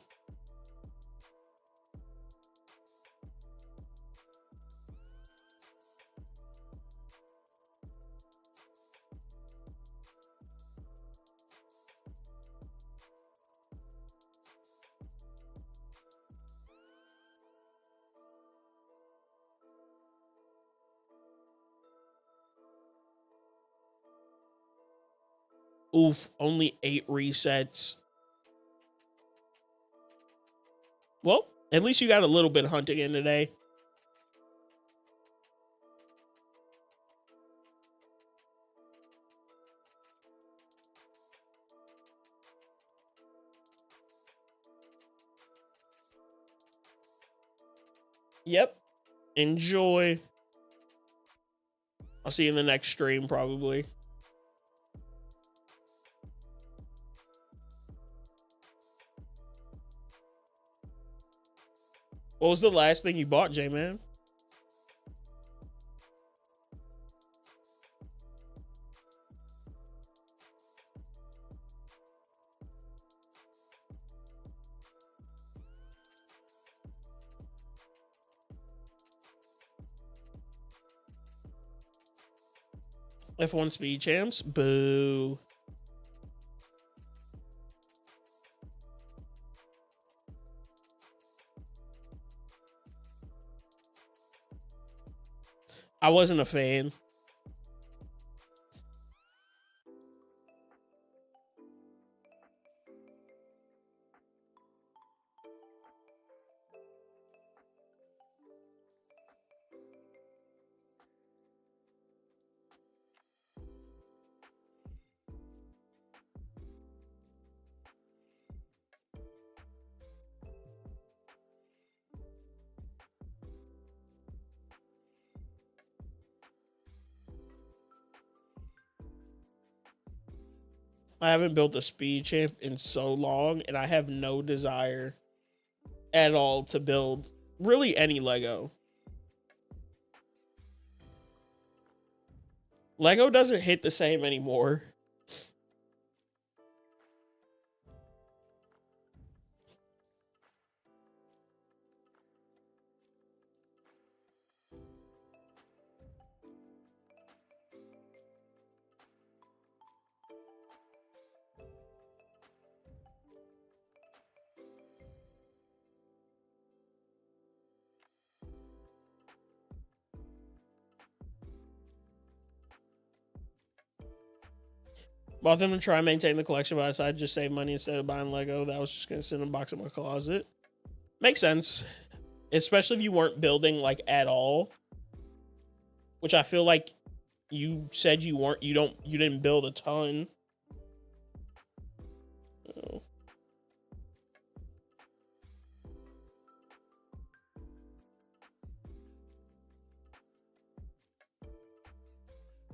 Oof, only 8 resets. Well, at least you got a little bit of hunting in today. Yep. Enjoy. I'll see you in the next stream, probably. What was the last thing you bought, J-Man? F1 Speed Champs? Boo. I wasn't a fan. I haven't built a Speed Champ in so long, and I have no desire at all to build really any Lego. Lego doesn't hit the same anymore. Bought them to try and maintain the collection, but I decided to just save money instead of buying Lego. That was just going to sit in a box in my closet. Makes sense. Especially if you weren't building, like, at all. Which I feel like you said you weren't. You didn't build a ton. Oh.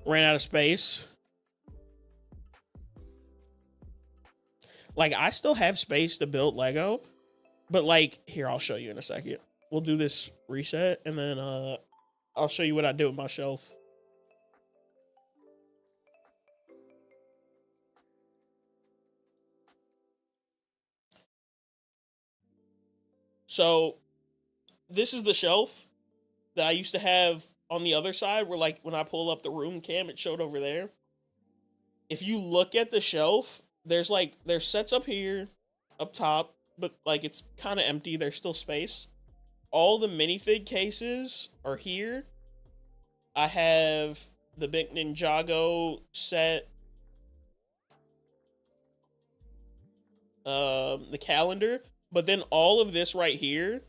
Ran out of space. Like, I still have space to build Lego, but like, here, I'll show you in a second. We'll do this reset, and then I'll show you what I do with my shelf. So, this is the shelf that I used to have on the other side, where like when I pull up the room cam, it showed over there. If you look at the shelf, there's sets up here, up top, but like it's kind of empty. There's still space. All the minifig cases are here. I have the big Ninjago set, the calendar, but then all of this right here,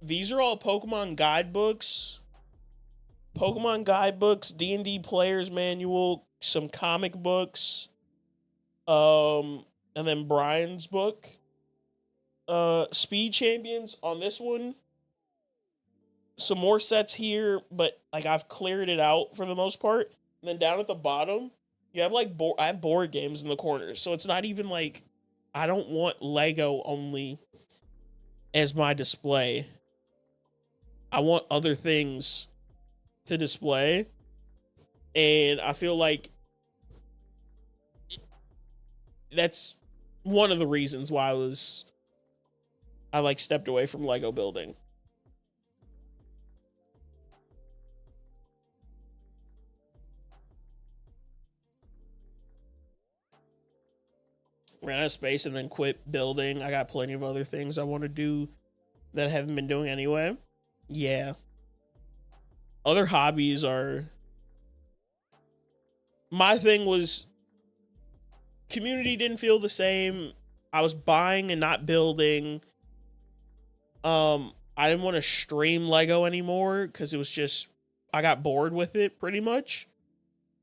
these are all Pokemon guidebooks, D&D Player's Manual, some comic books, and then Brian's book. Speed Champions on this one. Some more sets here, but like I've cleared it out for the most part. And then down at the bottom, you have like I have board games in the corners, so it's not even like I don't want Lego only as my display. I want other things to display, and I feel like that's one of the reasons why I like stepped away from Lego building. Ran out of space and then quit building. I got plenty of other things I want to do that I haven't been doing anyway. Yeah. Other hobbies are... My thing was... Community didn't feel the same. I was buying and not building. I didn't want to stream Lego anymore because it was just... I got bored with it, pretty much.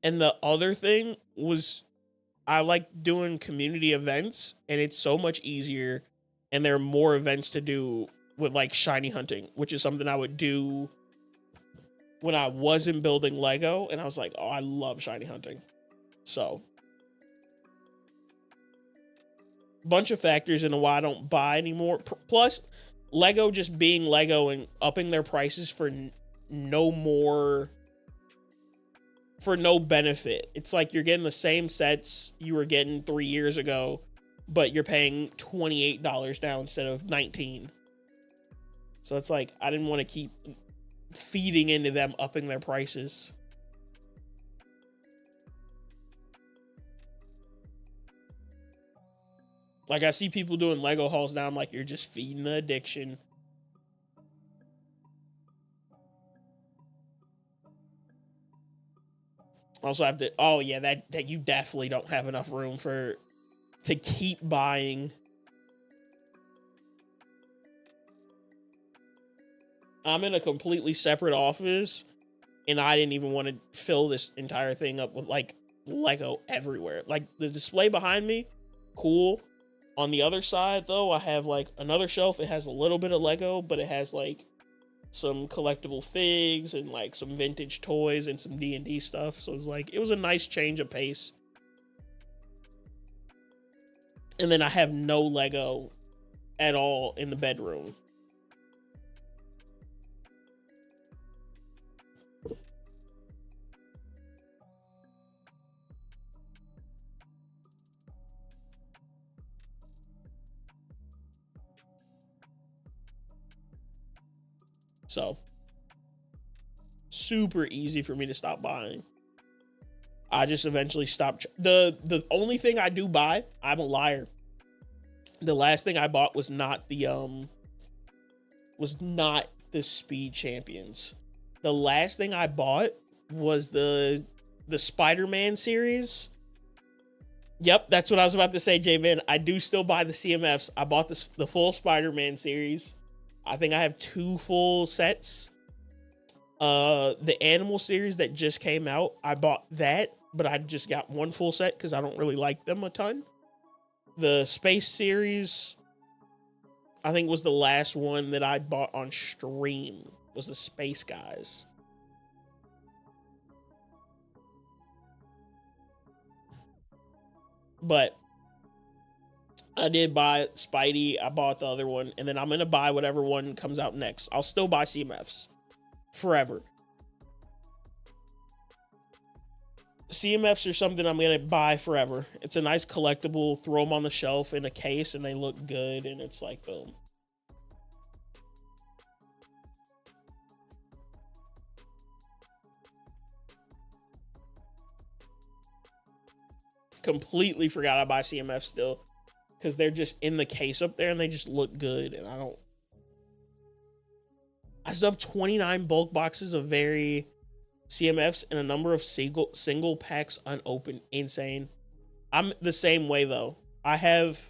And the other thing was... I like doing community events, and it's so much easier, and there are more events to do with like shiny hunting, which is something I would do when I wasn't building Lego, and I was like, oh, I love shiny hunting. So, bunch of factors into why I don't buy anymore. Plus, Lego just being Lego and upping their prices for no benefit. It's like you're getting the same sets you were getting 3 years ago, but you're paying $28 now instead of $19. So it's like, I didn't want to keep feeding into them upping their prices. Like, I see people doing Lego hauls now. I'm like, you're just feeding the addiction. Also have to, oh yeah, that you definitely don't have enough room to keep buying. I'm in a completely separate office, and I didn't even want to fill this entire thing up with like Lego everywhere. Like the display behind me, cool. On the other side though, I have like another shelf. It has a little bit of Lego, but it has like some collectible figs and like some vintage toys and some D&D stuff. So it's like, it was a nice change of pace. And then I have no Lego at all in the bedroom. So super easy for me to stop buying. I just eventually stopped. The only thing I do buy, I'm a liar. The last thing I bought was not the Speed Champions. The last thing I bought was the Spider-Man series. Yep, that's what I was about to say, J-Man. I do still buy the CMFs. I bought the full Spider-Man series. I think I have 2 full sets. The Animal series that just came out, I bought that, but I just got 1 full set because I don't really like them a ton. The Space series, I think, was the last one that I bought on stream, was the Space Guys. But I did buy Spidey, I bought the other one, and then I'm going to buy whatever one comes out next. I'll still buy CMFs forever. CMFs are something I'm going to buy forever. It's a nice collectible. Throw them on the shelf in a case and they look good. And it's like, boom. Completely forgot I buy CMFs still. Because they're just in the case up there and they just look good. And I still have 29 bulk boxes of very CMFs and a number of single packs unopened. Insane. I'm the same way though. I have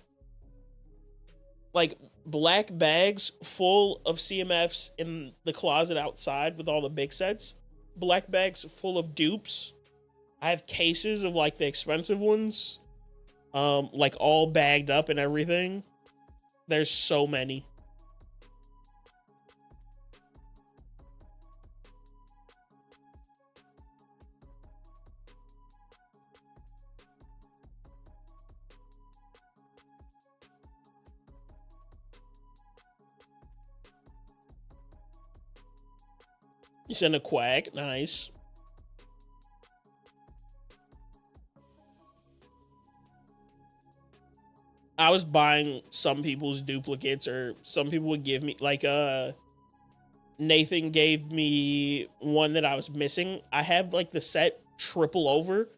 like black bags full of CMFs in the closet outside with all the big sets. Black bags full of dupes. I have cases of like the expensive ones. Like all bagged up and everything. There's so many. You send a quack. Nice. I was buying some people's duplicates, or some people would give me, like, Nathan gave me one that I was missing. I have, like, the set triple over,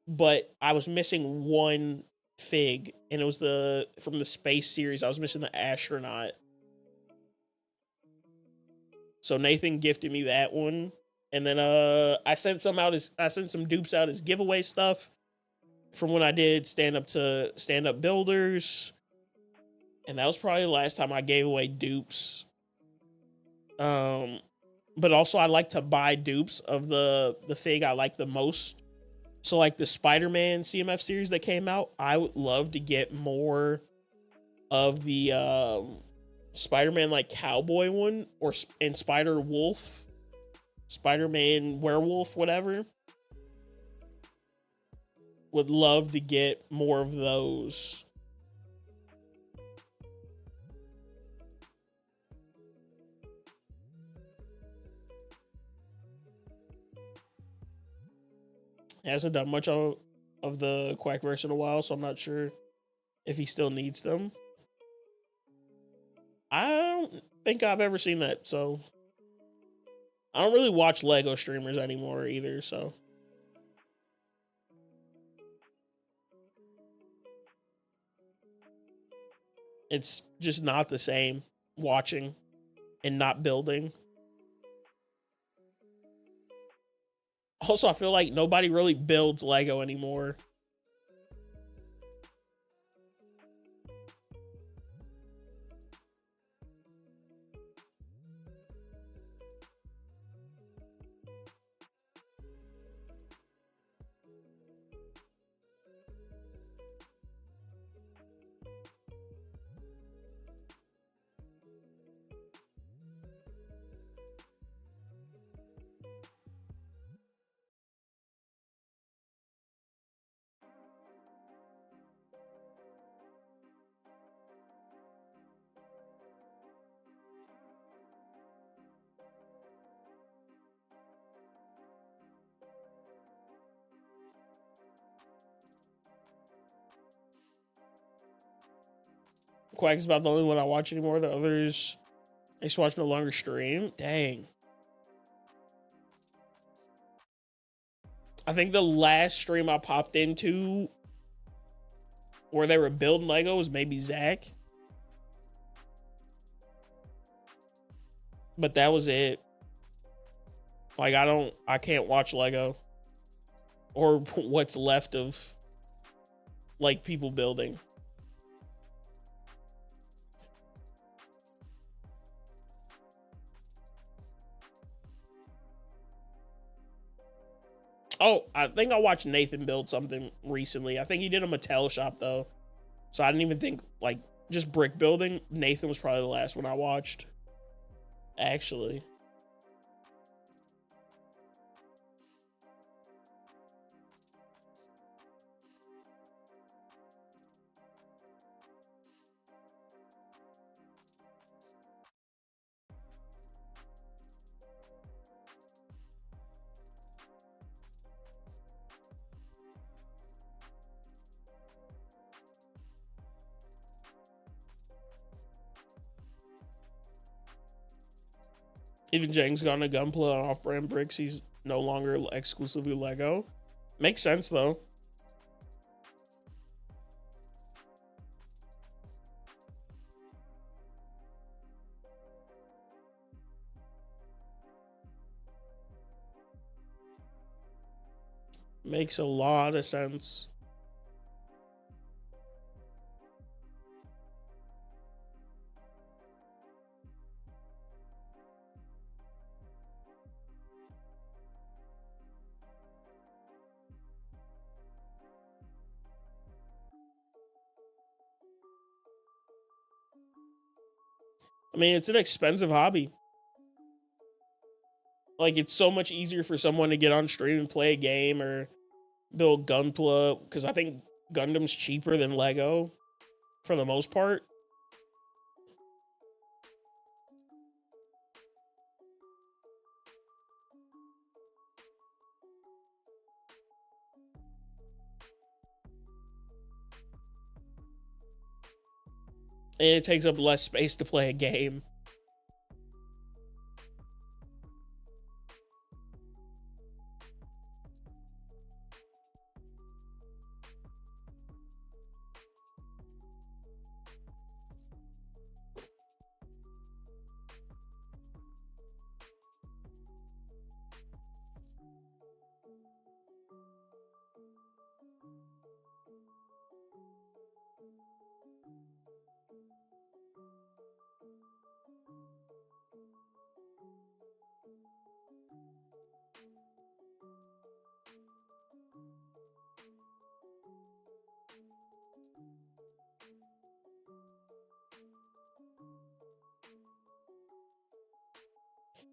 but I was missing one fig, and it was from the Space series. I was missing the astronaut. So Nathan gifted me that one. And then I sent some dupes out as giveaway stuff from when I did stand up builders. And that was probably the last time I gave away dupes. But also I like to buy dupes of the fig I like the most. So like the Spider-Man CMF series that came out, I would love to get more of the Spider-Man like cowboy one, and Spider-Wolf, Spider-Man werewolf, whatever. Would love to get more of those. He hasn't done much of the Quackverse in a while, so I'm not sure if he still needs them. I don't think I've ever seen that, so I don't really watch Lego streamers anymore either, so. It's just not the same watching and not building. Also, I feel like nobody really builds Lego anymore. Quack is about the only one I watch anymore. The others I used to watch no longer stream. Dang. I think the last stream I popped into where they were building Lego was maybe Zach. But that was it. Like, I can't watch Lego. Or what's left of, like, people building. Oh, I think I watched Nathan build something recently. I think he did a Mattel shop, though. So I didn't even think, like, just brick building. Nathan was probably the last one I watched. Actually. Even Jang's gone to Gunpla on off-brand bricks. He's no longer exclusively Lego. Makes sense, though. Makes a lot of sense. I mean, it's an expensive hobby. Like, it's so much easier for someone to get on stream and play a game or build Gunpla, because I think Gundam's cheaper than Lego for the most part. And it takes up less space to play a game.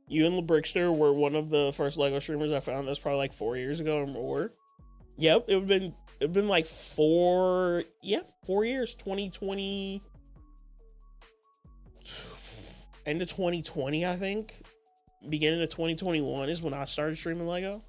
You and LeBrickster were one of the first Lego streamers I found. That's probably like 4 years ago or more. Yep, it'd been like 4 years. 2020, end of 2020, I think. Beginning of 2021 is when I started streaming Lego.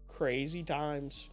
Crazy times.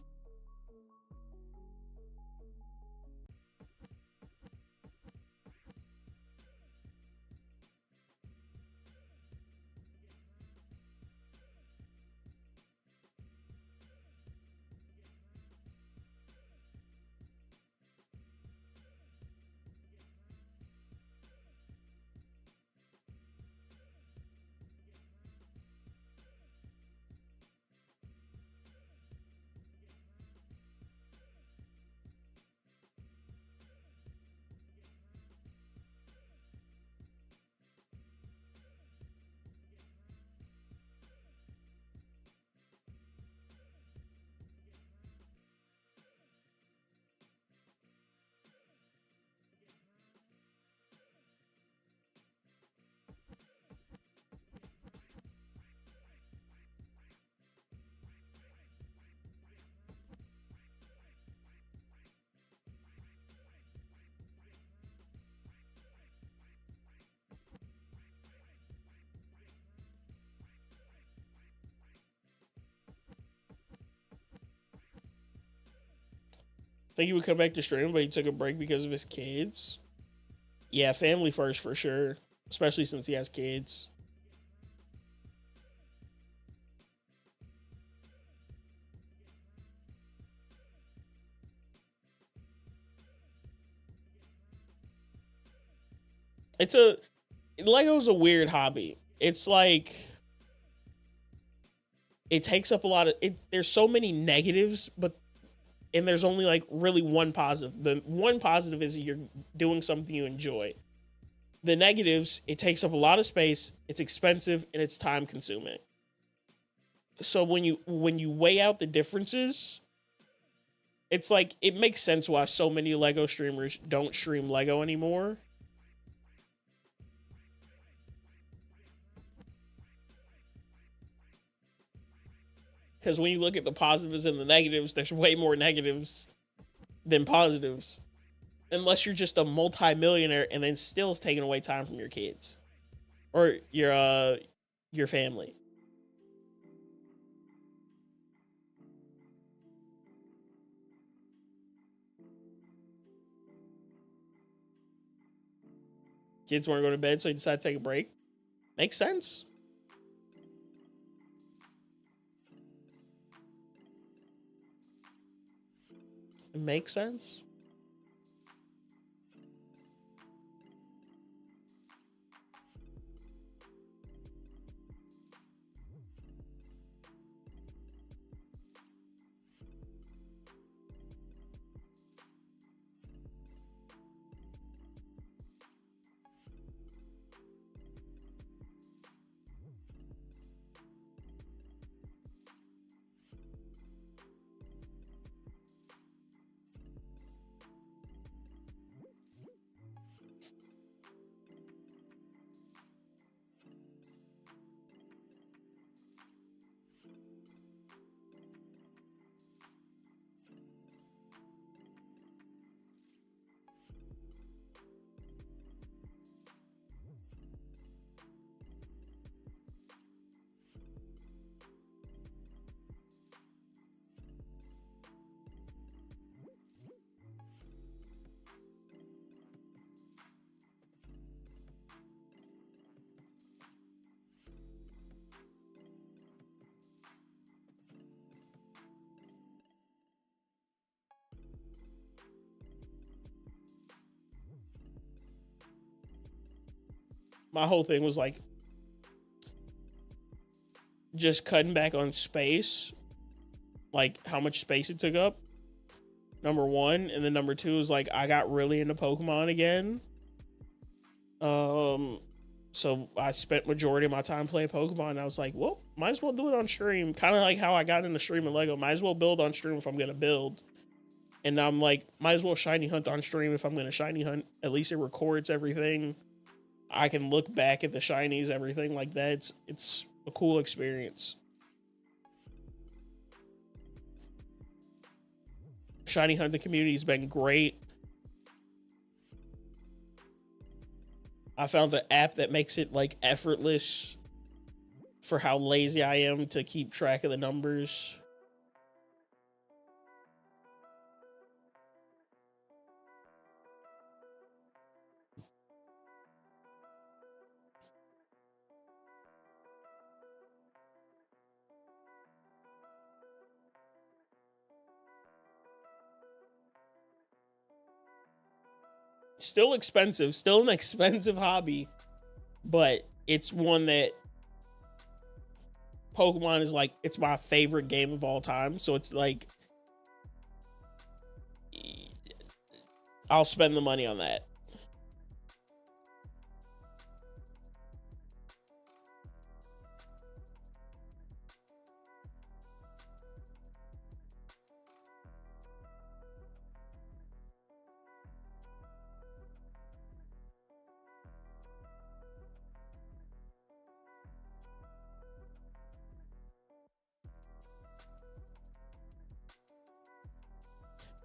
Think he would come back to stream, but he took a break because of his kids. Yeah, family first for sure, especially since he has kids. Lego's a weird hobby. It's like it takes up a lot of it. There's so many negatives, and there's only like really one positive. The one positive is you're doing something you enjoy. The negatives, it takes up a lot of space, it's expensive, and it's time consuming. So when you weigh out the differences, it's like it makes sense why so many Lego streamers don't stream Lego anymore. Because when you look at the positives and the negatives, there's way more negatives than positives. Unless you're just a multi-millionaire and then still is taking away time from your kids or your family. Kids weren't going to bed, so he decided to take a break. Makes sense. It makes sense. My whole thing was like just cutting back on space, like how much space it took up. Number one, and then number two is like I got really into Pokemon again. So I spent majority of my time playing Pokemon. And I was like, well, might as well do it on stream. Kind of like how I got into streaming Lego. Might as well build on stream if I'm gonna build. And now I'm like, might as well shiny hunt on stream if I'm gonna shiny hunt. At least it records everything. I can look back at the shinies, everything like that. It's a cool experience. Shiny hunting community has been great. I found an app that makes it like effortless for how lazy I am to keep track of the numbers. Still expensive, still an expensive hobby, but it's one that Pokemon is like, it's my favorite game of all time. So it's like, I'll spend the money on that.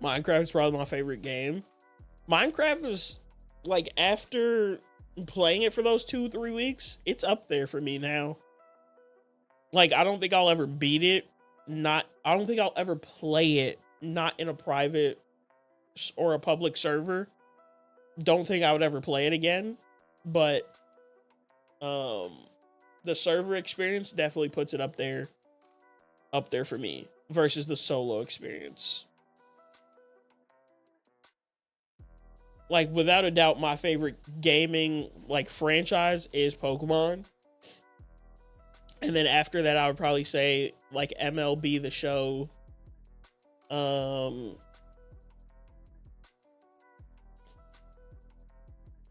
Minecraft is probably my favorite game. Minecraft is like, after playing it for those 2-3 weeks, it's up there for me now. Like, I don't think I'll ever beat it. I don't think I'll ever play it, not in a private or a public server. Don't think I would ever play it again, but the server experience definitely puts it up there for me versus the solo experience. Like, without a doubt, my favorite gaming like franchise is Pokemon. And then after that, I would probably say like MLB The Show. Or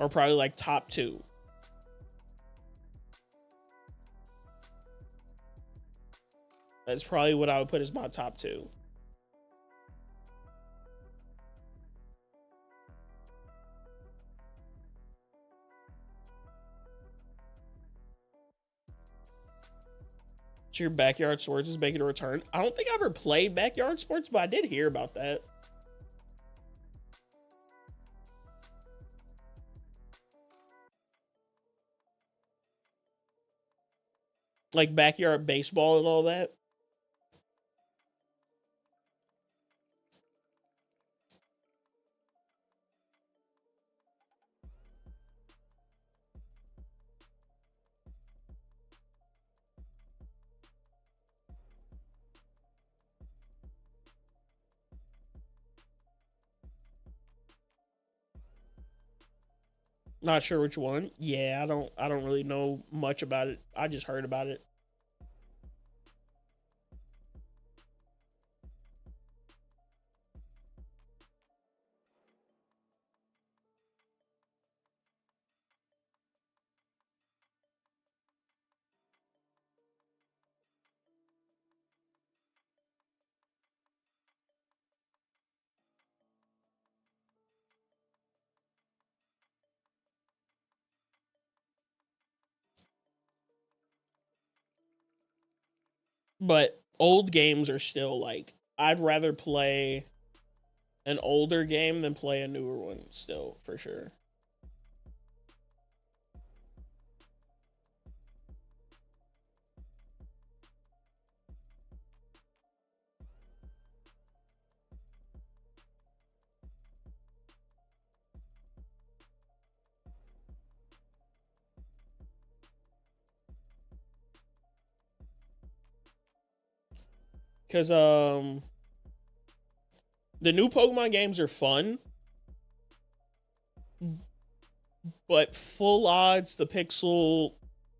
probably like top 2. That's probably what I would put as my top 2. So your Backyard Sports is making a return. I don't think I ever played Backyard Sports, but I did hear about that. Like backyard baseball and all that. Not sure which one. Yeah, I don't really know much about it. I just heard about it. But old games are still like, I'd rather play an older game than play a newer one still, for sure. Cause the new Pokemon games are fun, but full odds, the pixel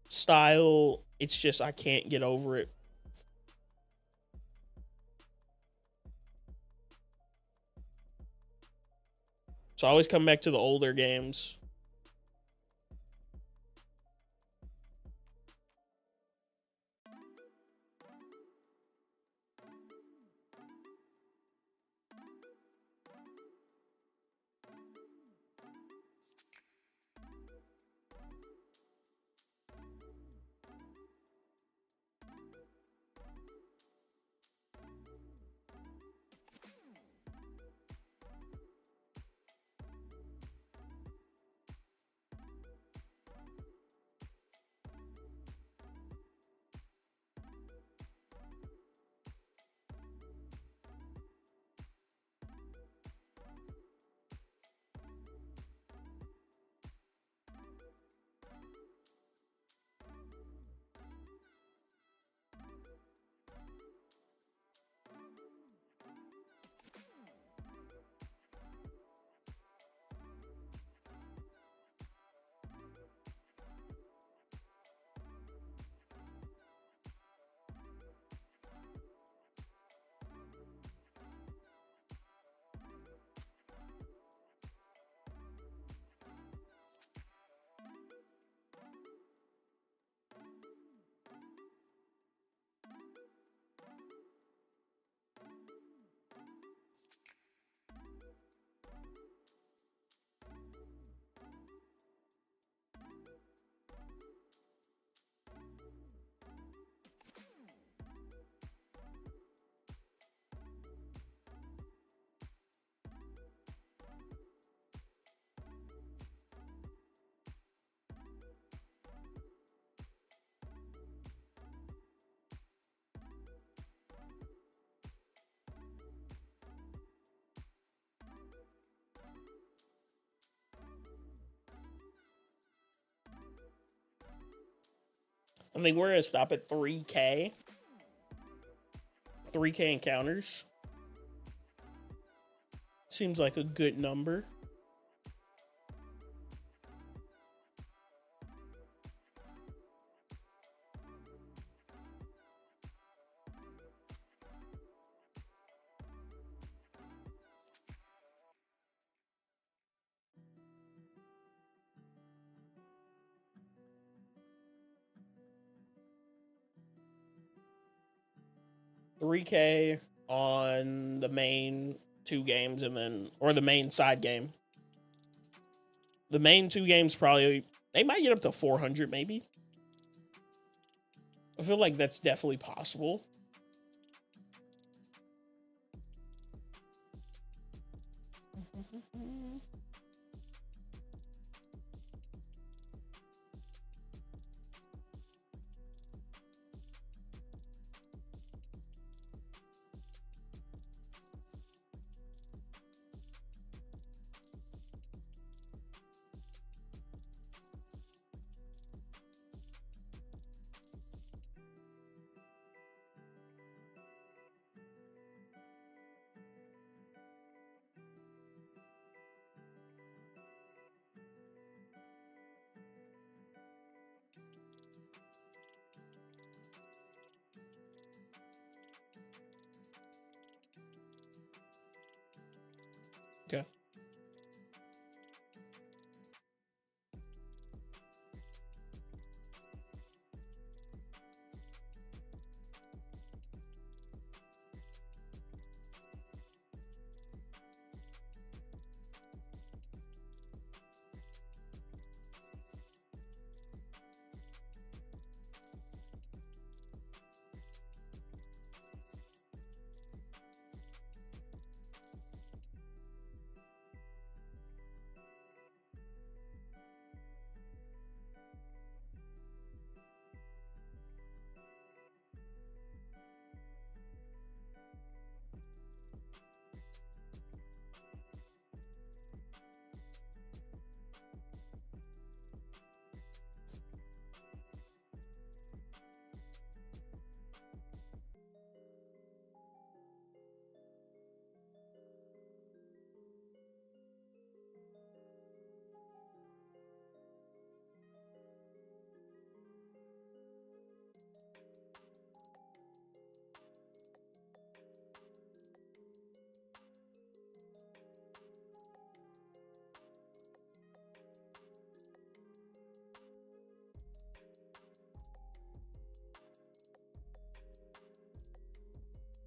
style, it's just I can't get over it. So I always come back to the older games. I think we're gonna stop at 3K. 3K encounters. Seems like a good number. $3K on the main 2 games and then, or the main side game. The main 2 games probably, they might get up to 400 maybe. I feel like that's definitely possible. Okay.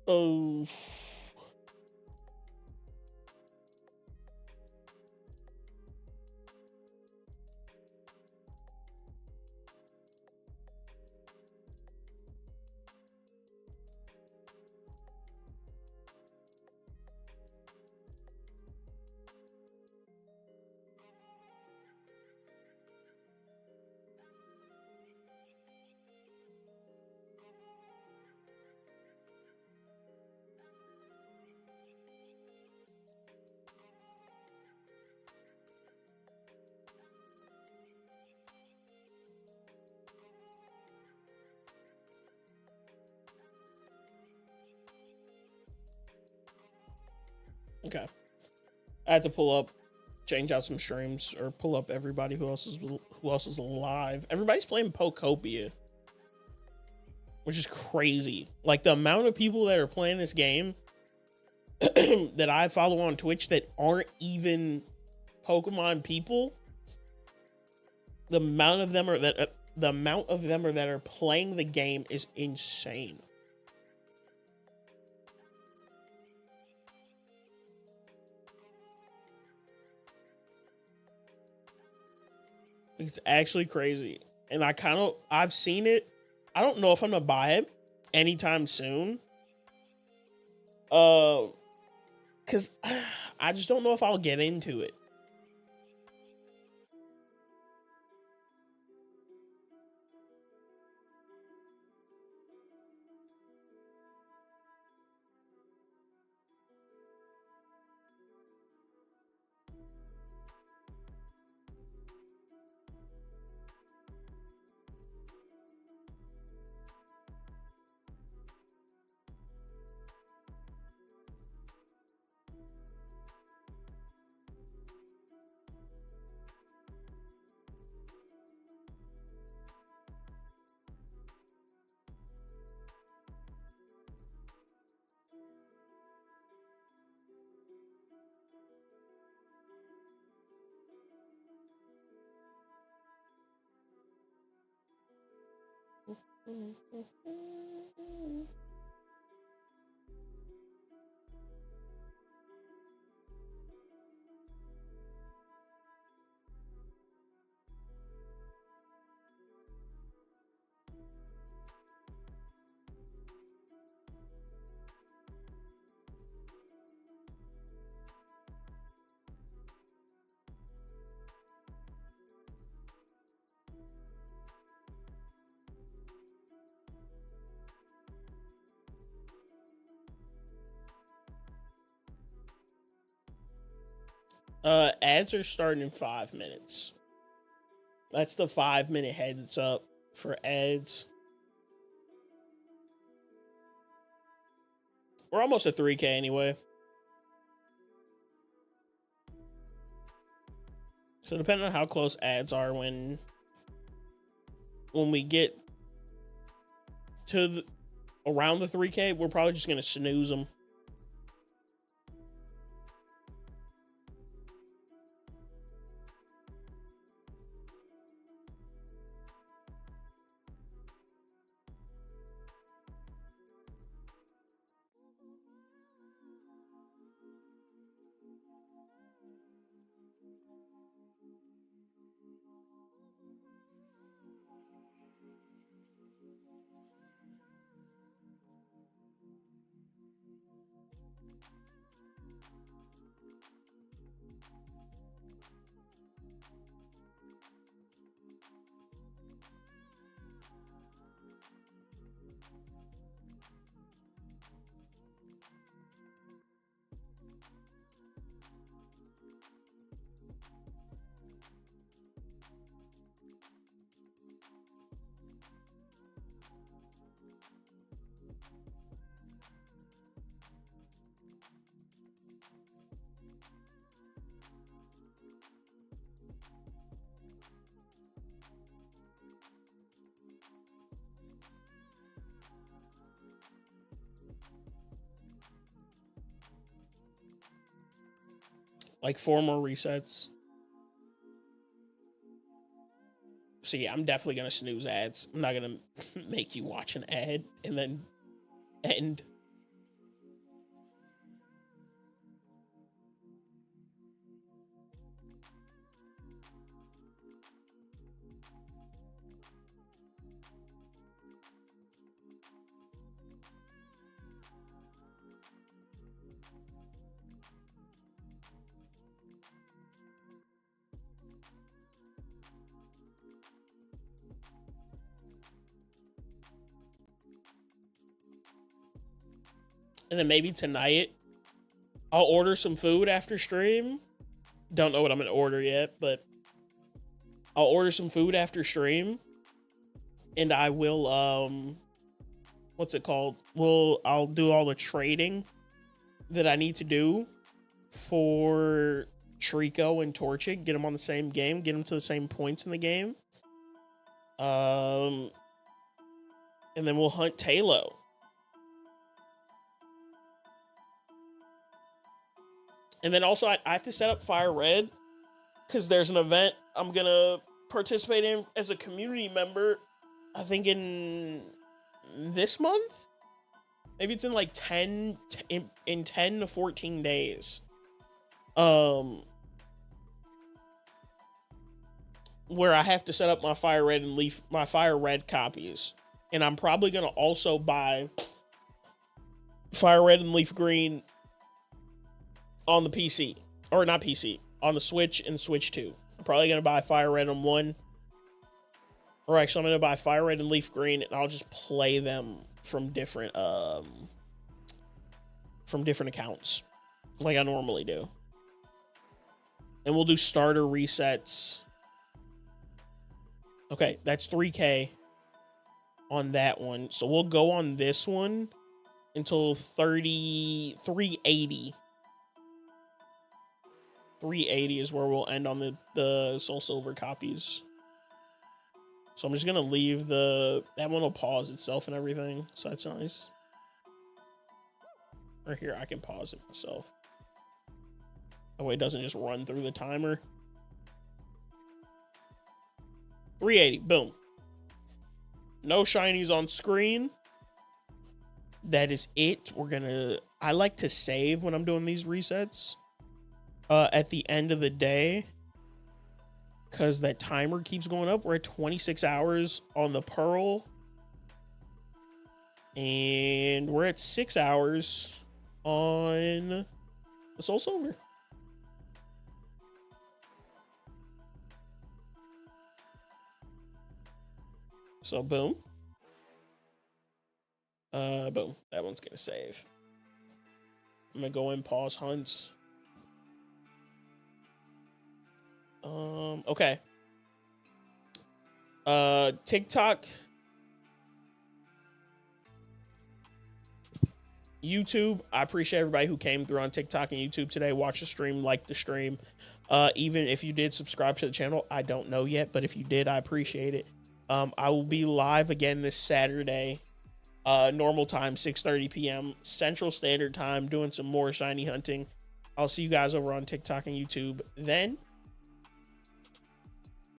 Oh. Okay. I had to pull up, change out some streams, or pull up everybody who else is alive. Everybody's playing Pokopia, which is crazy. Like the amount of people that are playing this game that I follow on Twitch that aren't even Pokemon people. The amount of them are that are playing the game is insane. It's actually crazy. And I've seen it. I don't know if I'm gonna buy it anytime soon. Cause I just don't know if I'll get into it. Ads are starting in 5 minutes. That's the 5-minute heads up for ads. We're almost at 3K anyway. So depending on how close ads are when we get to around the 3K, we're probably just going to snooze them. Like 4 more resets. So yeah, I'm definitely going to snooze ads. I'm not going to make you watch an ad and then end. And then maybe tonight, I'll order some food after stream. Don't know what I'm going to order yet, but I'll order some food after stream. And I will, what's it called? I'll do all the trading that I need to do for Trico and Torchic. Get them on the same game. Get them to the same points in the game. And then we'll hunt Talo. And then also, I have to set up Fire Red because there's an event I'm going to participate in as a community member, I think in this month? Maybe it's in like 10 to 14 days. Where I have to set up my Fire Red copies. And I'm probably going to also buy Fire Red and Leaf Green on the PC, or not PC, on the Switch and Switch 2. I'm probably going to buy Fire Red on one. Or actually, I'm going to buy Fire Red and Leaf Green, and I'll just play them from different accounts, like I normally do. And we'll do starter resets. Okay, that's 3K on that one. So we'll go on this one until 380. 380 is where we'll end on the Soul Silver copies. So I'm just going to leave that one will pause itself and everything. So that's nice. Or here, I can pause it myself. That way it doesn't just run through the timer. 380, boom. No shinies on screen. That is it. I like to save when I'm doing these resets at the end of the day, because that timer keeps going up. We're at 26 hours on the Pearl, and we're at 6 hours on the Soul Silver. So boom. Boom. That one's gonna save. I'm gonna go in, pause hunts. Okay. TikTok, YouTube. I appreciate everybody who came through on TikTok and YouTube today. Watch the stream, like the stream. Even if you did subscribe to the channel, I don't know yet, but if you did, I appreciate it. I will be live again this Saturday, normal time, 6:30 p.m. Central Standard Time, doing some more shiny hunting. I'll see you guys over on TikTok and YouTube then.